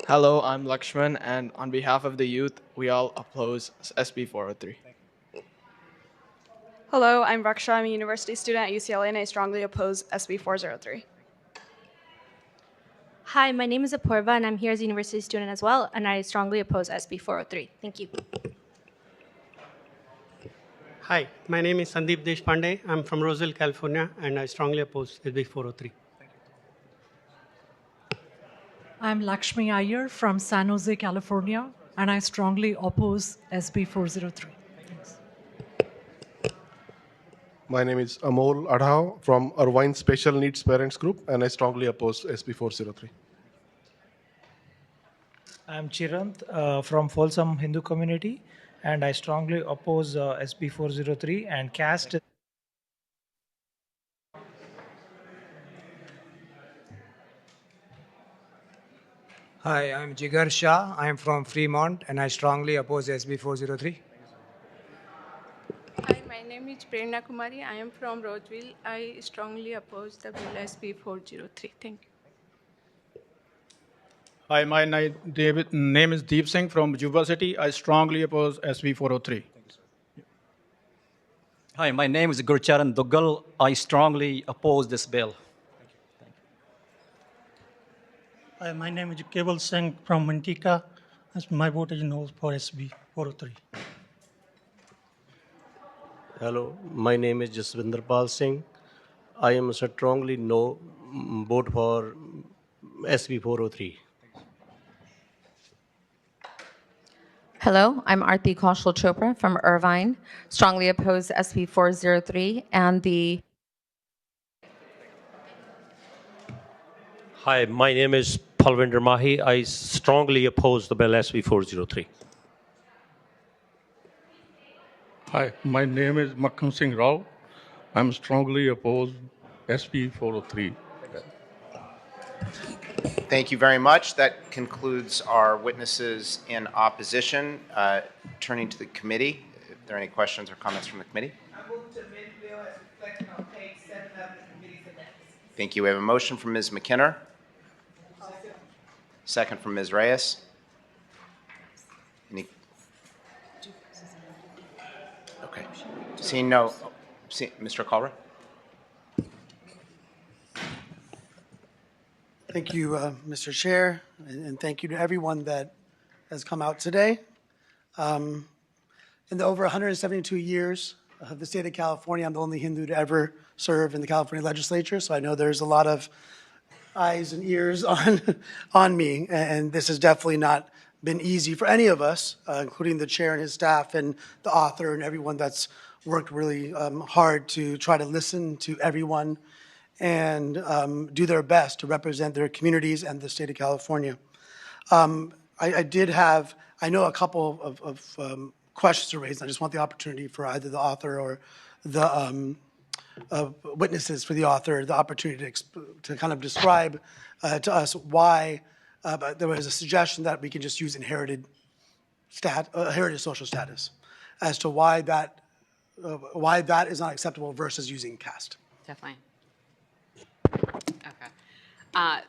Hello, I'm Lakshman, and on behalf of the youth, we all oppose SB 403. Hello, I'm Raksha. I'm a university student at UCLA, and I strongly oppose SB 403. Hi, my name is Apurva and I'm here as a university student as well, and I strongly oppose SB 403. Thank you. Hi, my name is Sandeep Deshpande. I'm from Roseville, California, and I strongly oppose SB 403. I'm Lakshmi Iyer from San Jose, California, and I strongly oppose SB 403. Thanks. My name is Amol Adhao from Irvine Special Needs Parents Group, and I strongly oppose SB 403. I'm Chirant from Folsom Hindu community, and I strongly oppose SB 403 and Caste. Hi, I'm Jigar Shah. I am from Fremont and I strongly oppose SB 403. Hi, my name is Prerna Kumari. I am from Roseville. I strongly oppose the bill SB 403. Thank you. Hi, my name is Deep Singh from Juba City. I strongly oppose SB 403. Hi, my name is Gurcharan Duggal. I strongly oppose this bill. Hi, my name is Keval Singh from Mantika. My vote is no for SB 403. Hello, my name is Jaswinder Pal Singh. I am strongly no vote for SB 403. Hello, I'm Aarti Kaushal Chopra from Irvine. Strongly oppose SB 403 and the... Hi, my name is Palvinder Mahi. I strongly oppose the bill SB 403. Hi, my name is Makhan Singh Rao. I'm strongly opposed SB 403. Thank you very much. That concludes our witnesses in opposition. Turning to the committee, if there are any questions or comments from the committee. Thank you. We have a motion from Ms. McKinnon. Second from Ms. Reyes. Okay. Seeing no, Mr. Calra. Thank you, Mr. Chair, and thank you to everyone that has come out today. In the over 172 years of the state of California, I'm the only Hindu to ever serve in the California legislature, so I know there's a lot of eyes and ears on me, and this has definitely not been easy for any of us, including the chair and his staff and the author and everyone that's worked really hard to try to listen to everyone and do their best to represent their communities and the state of California. I know a couple of questions to raise. I just want the opportunity for either the author or the witnesses for the author, the opportunity to kind of describe to us why there was a suggestion that we can just use inherited social status as to why that is not acceptable versus using caste. Definitely. Okay.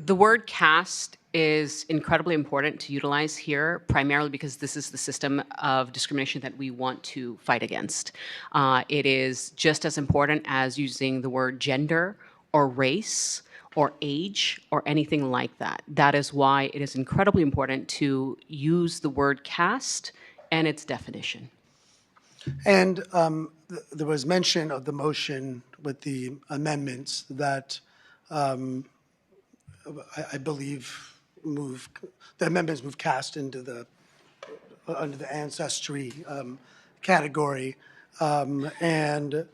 The word caste is incredibly important to utilize here, primarily because this is the system of discrimination that we want to fight against. It is just as important as using the word gender or race or age or anything like that. That is why it is incredibly important to use the word caste and its definition. And there was mention of the motion with the amendments that I believe the amendments move caste into under the ancestry category, and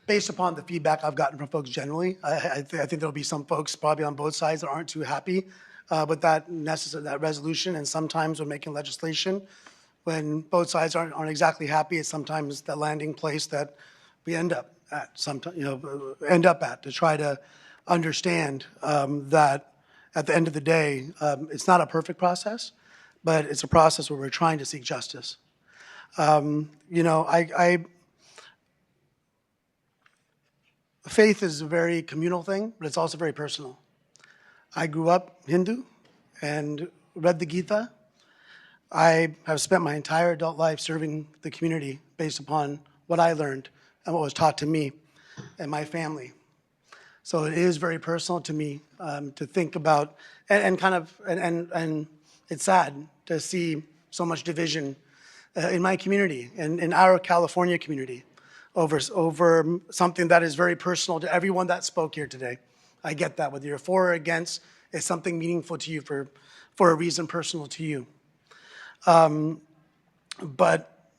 based upon the feedback I've gotten from folks generally, I think there'll be some folks probably on both sides that aren't too happy with that resolution. And sometimes when making legislation, when both sides aren't exactly happy, it's sometimes the landing place that we end up at. To try to understand that at the end of the day, it's not a perfect process, but it's a process where we're trying to seek justice. Faith is a very communal thing, but it's also very personal. I grew up Hindu and read the Gita. I have spent my entire adult life serving the community based upon what I learned and what was taught to me and my family. So it is very personal to me to think about, and it's sad to see so much division in my community and in our California community over something that is very personal to everyone that spoke here today. I get that, whether you're for or against, it's something meaningful to you for a reason personal to you. But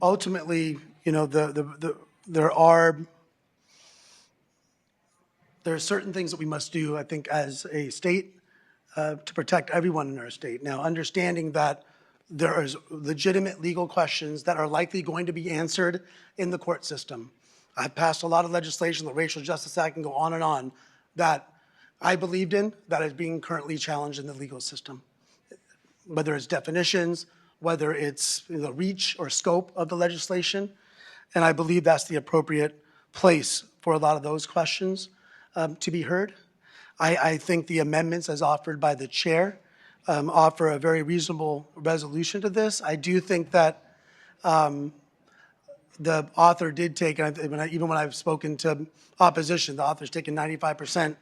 ultimately, there are certain things that we must do, I think, as a state to protect everyone in our state. Now, understanding that there is legitimate legal questions that are likely going to be answered in the court system. I've passed a lot of legislation, the Racial Justice Act, and go on, that I believed in that is being currently challenged in the legal system. Whether it's definitions, whether it's the reach or scope of the legislation. And I believe that's the appropriate place for a lot of those questions to be heard. I think the amendments as offered by the chair offer a very reasonable resolution to this. I do think that the author did take, even when I've spoken to opposition, the author's taken 95%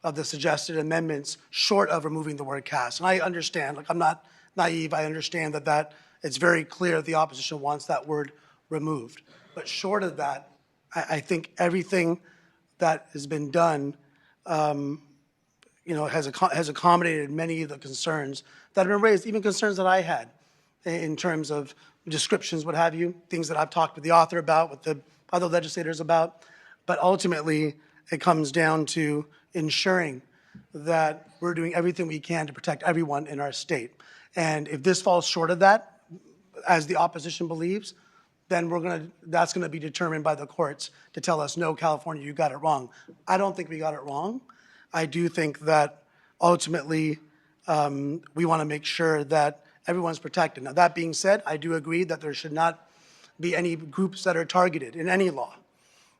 of the suggested amendments short of removing the word caste. And I understand, I'm not naive, I understand that it's very clear the opposition wants that word removed. But short of that, I think everything that has been done has accommodated many of the concerns that have been raised, even concerns that I had in terms of descriptions, what have you, things that I've talked with the author about, with the other legislators about. But ultimately, it comes down to, ensuring that we're doing everything we can to protect everyone in our state. And if this falls short of that, as the opposition believes, then that's going to be determined by the courts to tell us, no, California, you got it wrong. I don't think we got it wrong. I do think that ultimately we want to make sure that everyone's protected. Now, that being said, I do agree that there should not be any groups that are targeted in any law.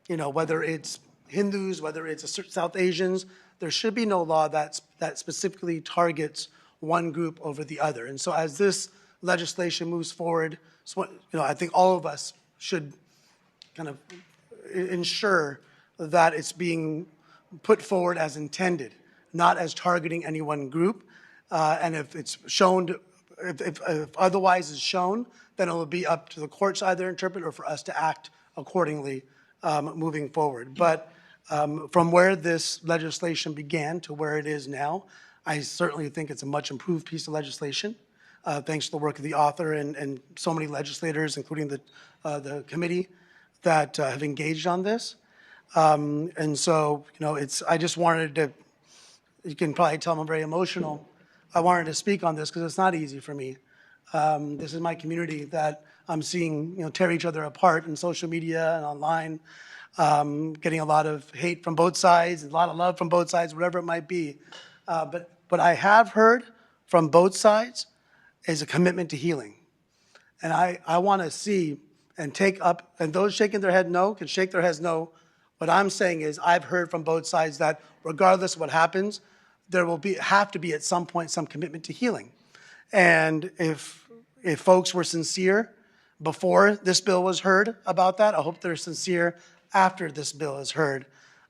You know, whether it's Hindus, whether it's South Asians, there should be no law that specifically targets one group over the other. And so as this legislation moves forward, so, you know, I think all of us should kind of ensure that it's being put forward as intended, not as targeting any one group. And if it's shown, if otherwise is shown, then it will be up to the courts to either interpret or for us to act accordingly moving forward. But from where this legislation began to where it is now, I certainly think it's a much improved piece of legislation. Thanks to the work of the author and so many legislators, including the committee that have engaged on this. And so, you know, I just wanted to, you can probably tell I'm very emotional. I wanted to speak on this because it's not easy for me. This is my community that I'm seeing, you know, tear each other apart in social media and online, getting a lot of hate from both sides, a lot of love from both sides, whatever it might be. But what I have heard from both sides is a commitment to healing. And I want to see and take up, and those shaking their head no can shake their heads no. What I'm saying is I've heard from both sides that regardless of what happens, there will have to be at some point some commitment to healing. And if folks were sincere before this bill was heard about that, I hope they're sincere after this bill is heard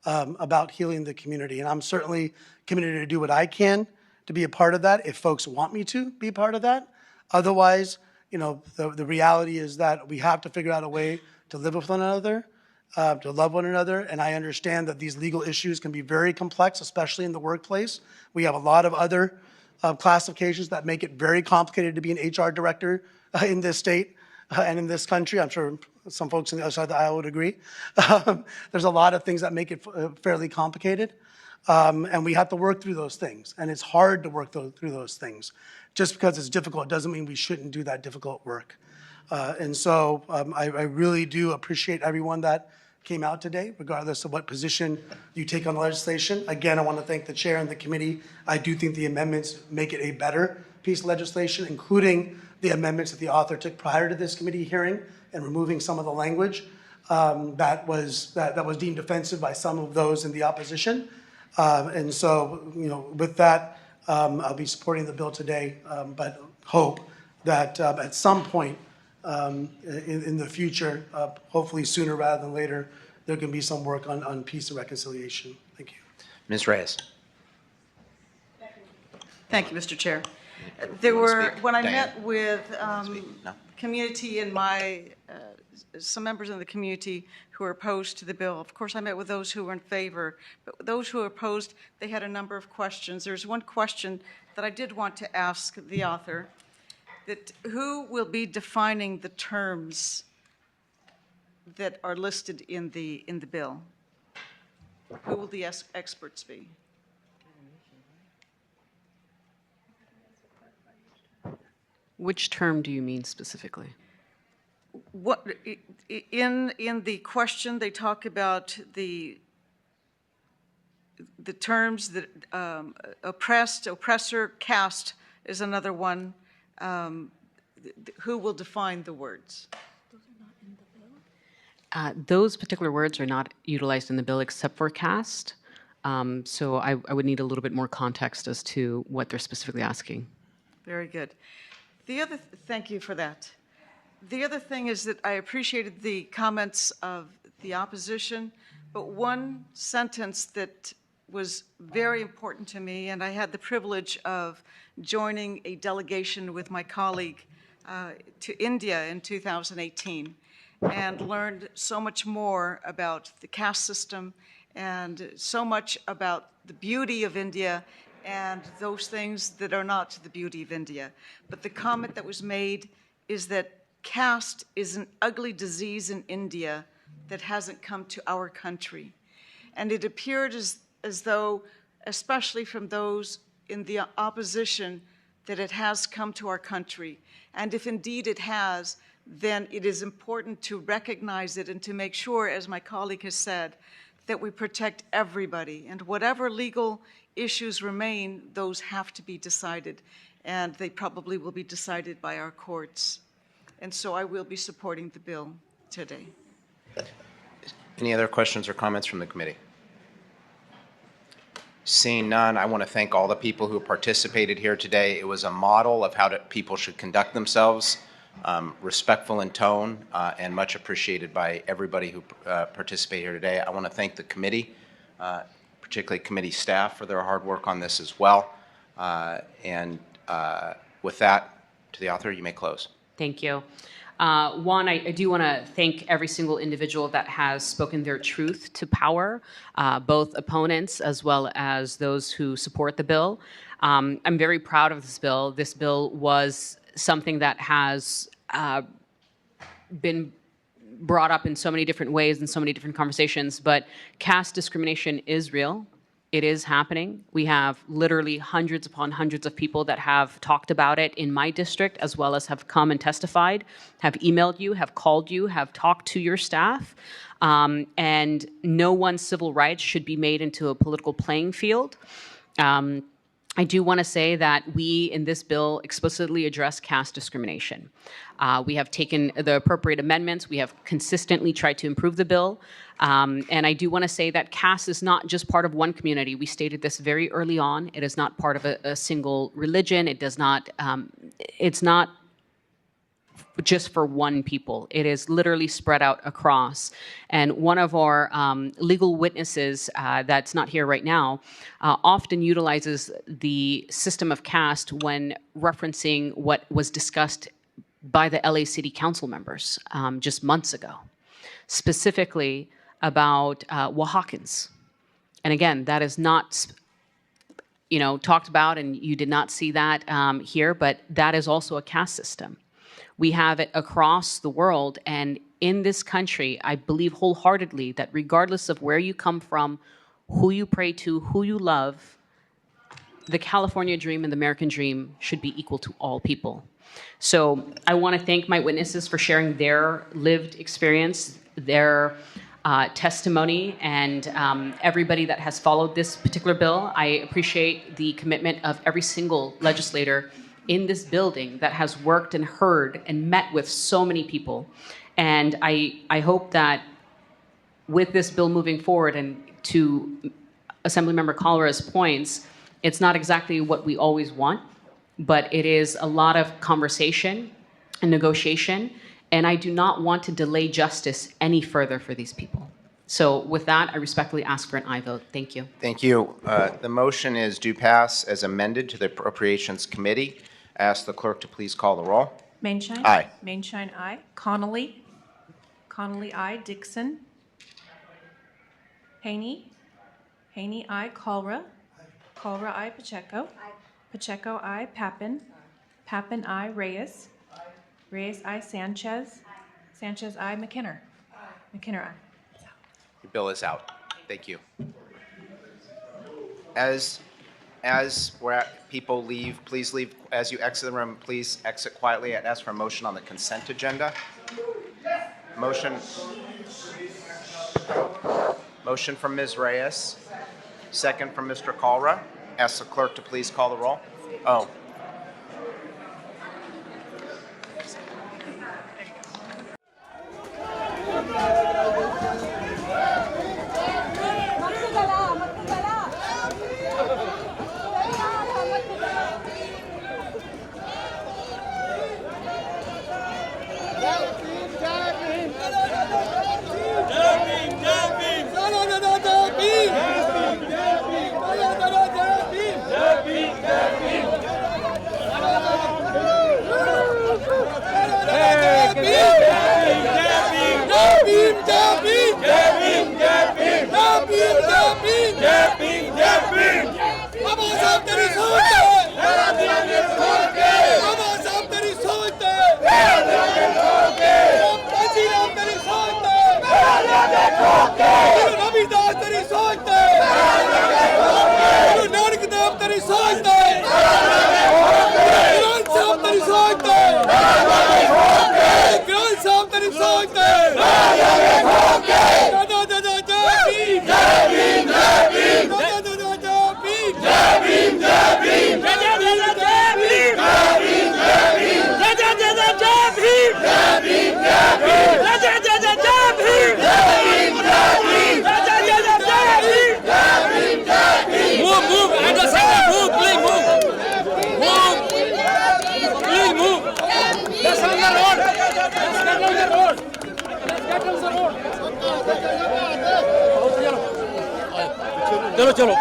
about healing the community. And I'm certainly committed to do what I can to be a part of that if folks want me to be part of that. Otherwise, you know, the reality is that we have to figure out a way to live with one another, to love one another. And I understand that these legal issues can be very complex, especially in the workplace. We have a lot of other classifications that make it very complicated to be an HR director in this state and in this country. I'm sure some folks on the other side of the aisle would agree. There's a lot of things that make it fairly complicated. And we have to work through those things. And it's hard to work through those things. Just because it's difficult doesn't mean we shouldn't do that difficult work. And so I really do appreciate everyone that came out today, regardless of what position you take on the legislation. Again, I want to thank the chair and the committee. I do think the amendments make it a better piece of legislation, including the amendments that the author took prior to this committee hearing and removing some of the language that was deemed offensive by some of those in the opposition. And so, you know, with that, I'll be supporting the bill today, but hope that at some point in the future, hopefully sooner rather than later, there can be some work on peace and reconciliation. Thank you. Ms. Reyes. Thank you, Mr. Chair. When I met with community and some members of the community who are opposed to the bill, of course I met with those who were in favor, but those who are opposed, they had a number of questions. There's one question that I did want to ask the author, that who will be defining the terms that are listed in the bill? Who will the experts be? Which term do you mean specifically? What in the question they talk about the terms that oppressed, oppressor, caste is another one. Who will define the words? Those particular words are not utilized in the bill except for caste. So I would need a little bit more context as to what they're specifically asking. Very good. Thank you for that. The other thing is that I appreciated the comments of the opposition, but one sentence that was very important to me, and I had the privilege of joining a delegation with my colleague to India in 2018, and learned so much more about the caste system and so much about the beauty of India and those things that are not the beauty of India. But the comment that was made is that caste is an ugly disease in India that hasn't come to our country. And it appeared as as though, especially from those in the opposition, that it has come to our country. And if indeed it has, then it is important to recognize it and to make sure, as my colleague has said, that we protect everybody. And whatever legal issues remain, those have to be decided. And they probably will be decided by our courts. And so I will be supporting the bill today. Any other questions or comments from the committee? Seeing none, I want to thank all the people who participated here today. It was a model of how people should conduct themselves, respectful in tone, and much appreciated by everybody who participated here today. I want to thank the committee, particularly committee staff, for their hard work on this as well. With that, to the author, you may close. Thank you. One, I do want to thank every single individual that has spoken their truth to power, both opponents as well as those who support the bill. I'm very proud of this bill. This bill was something that has been brought up in so many different ways and so many different conversations, but caste discrimination is real. It is happening. We have literally hundreds upon hundreds of people that have talked about it in my district, as well as have come and testified, have emailed you, have called you, have talked to your staff. And no one's civil rights should be made into a political playing field. I do want to say that we, in this bill, explicitly address caste discrimination. We have taken the appropriate amendments. We have consistently tried to improve the bill. And I do want to say that caste is not just part of one community. We stated this very early on. It is not part of a single religion. It does not, it's not just for one people. It is literally spread out across. And one of our legal witnesses that's not here right now often utilizes the system of caste when referencing what was discussed by the LA City Council members just months ago, specifically about Oaxacans. And again, that is not talked about, and you did not see that here, but that is also a caste system. We have it across the world, and in this country, I believe wholeheartedly that regardless of where you come from, who you pray to, who you love, the California dream and the American dream should be equal to all people. So I want to thank my witnesses for sharing their lived experience, their testimony, and everybody that has followed this particular bill. I appreciate the commitment of every single legislator in this building that has worked and heard and met with so many people. And I hope that with this bill moving forward, and to Assemblymember Colera's points, it's not exactly what we always want, but it is a lot of conversation and negotiation, and I do not want to delay justice any further for these people. So with that, I respectfully ask for an aye vote. Thank you. Thank you. The motion is due pass as amended to the Appropriations Committee. I ask the clerk to please call the roll. Mainshine? Aye. Mainshine, aye. Connolly? Connolly, aye. Dixon? Haney? Haney, aye. Colra? Colra, aye. Pacheco? Pacheco, aye. Pappen? Pappen, aye. Reyes? Reyes, aye. Sanchez? Sanchez, aye. McKinner? McKinner, aye. Your bill is out. Thank you. As people leave, please leave. As you exit the room, please exit quietly. I'd ask for a motion on the consent agenda. Motion from Ms. Reyes. Second from Mr. Colra. Ask the clerk to please call the roll. Oh. ਤੇਰੀ ਸੋਚ ਤੇ ਗ੍ਰੰਥ ਸਾਹਿਬ ਤੇਰੀ ਸੋਚ ਤੇ ਗ੍ਰੰਥ ਸਾਹਿਬ ਤੇਰੀ ਸੋਚ ਤੇ चलो चलो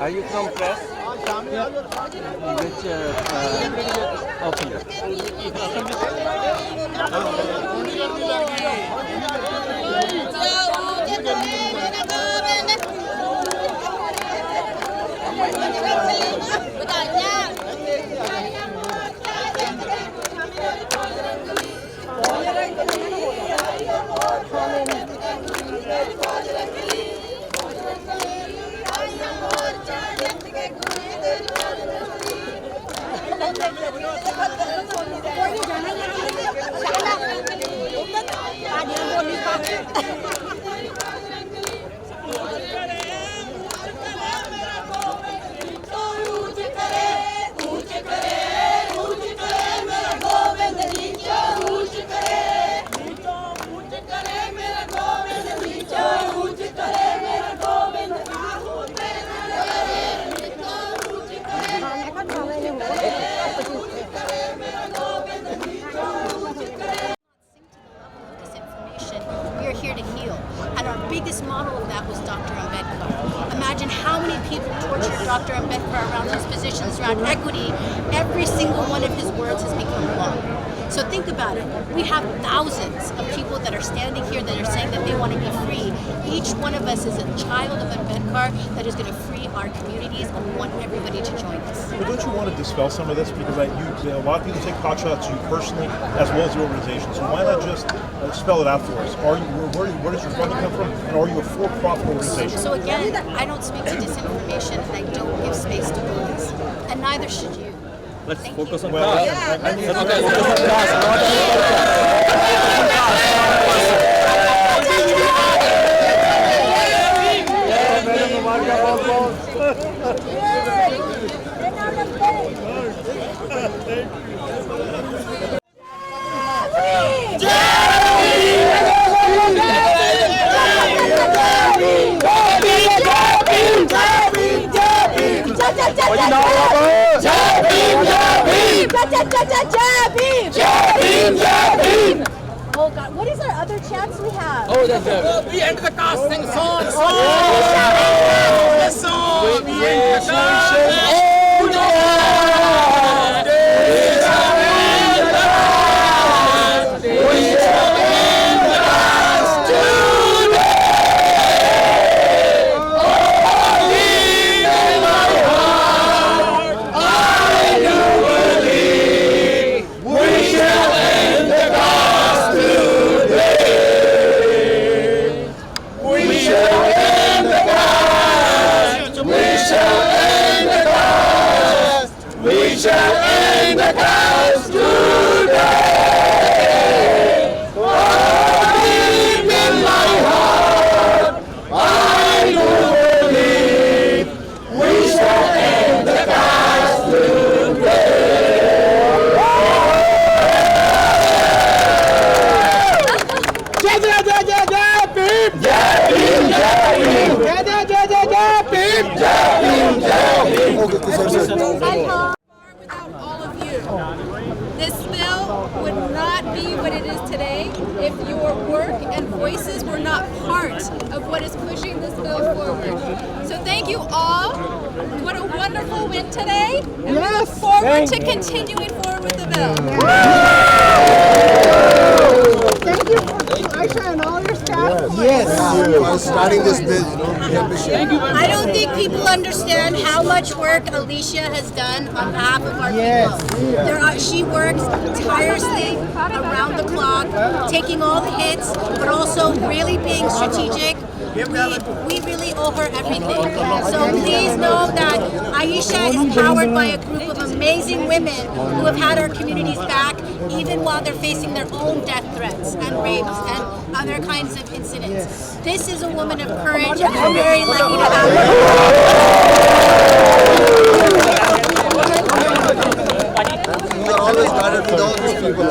Are you from press? Which office? biggest model of that was Dr. Ambedkar. Imagine how many people tortured Dr. Ambedkar around those positions, around equity. Every single one of his words has become law. So think about it. We have thousands of people that are standing here that are saying that they want to be free. Each one of us is a child of Ambedkar that is going to free our communities, and we want everybody to join us. But don't you want to dispel some of this? Because a lot of people take pot shots at you personally as well as the organization. So why not just spell it out for us? Where does your funding come from? And are you a for-profit organization? So again, I don't speak to disinformation, and I don't give space to bullies. And neither should you. Let's focus on Well, cost. I need Let's focus on Oh God, what is our other chants we have? Oh, that's it. We end the caste thing song. We end the caste. Without all of you, this bill would not be what it is today if your work and voices were not part of what is pushing this bill forward. So thank you all. What a wonderful win today. And we look forward to continuing forward with the bill. Thank you for Aisha and all your staff. For starting this bill, we appreciate it. I don't think people understand how much work Alicia has done on behalf of our people. She works tirelessly around the clock, taking all the hits, but also really being strategic. We really owe her everything. So please know that Aisha is powered by a group of amazing women who have had our communities back, even while they're facing their own death threats and rapes and other kinds of incidents. This is a woman of courage, and we're very lucky to have We are always guided with all these people.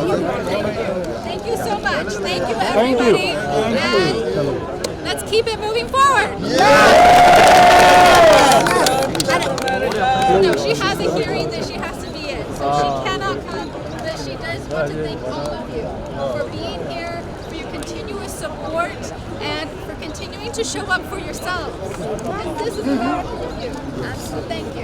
Thank you so much. Thank you, everybody. And let's keep it moving forward. No, she has a hearing that she has to be in, so she cannot come, but she does want to thank all of you for being here, for your continuous support, and for continuing to show up for yourselves. And this is about all of you. So thank you.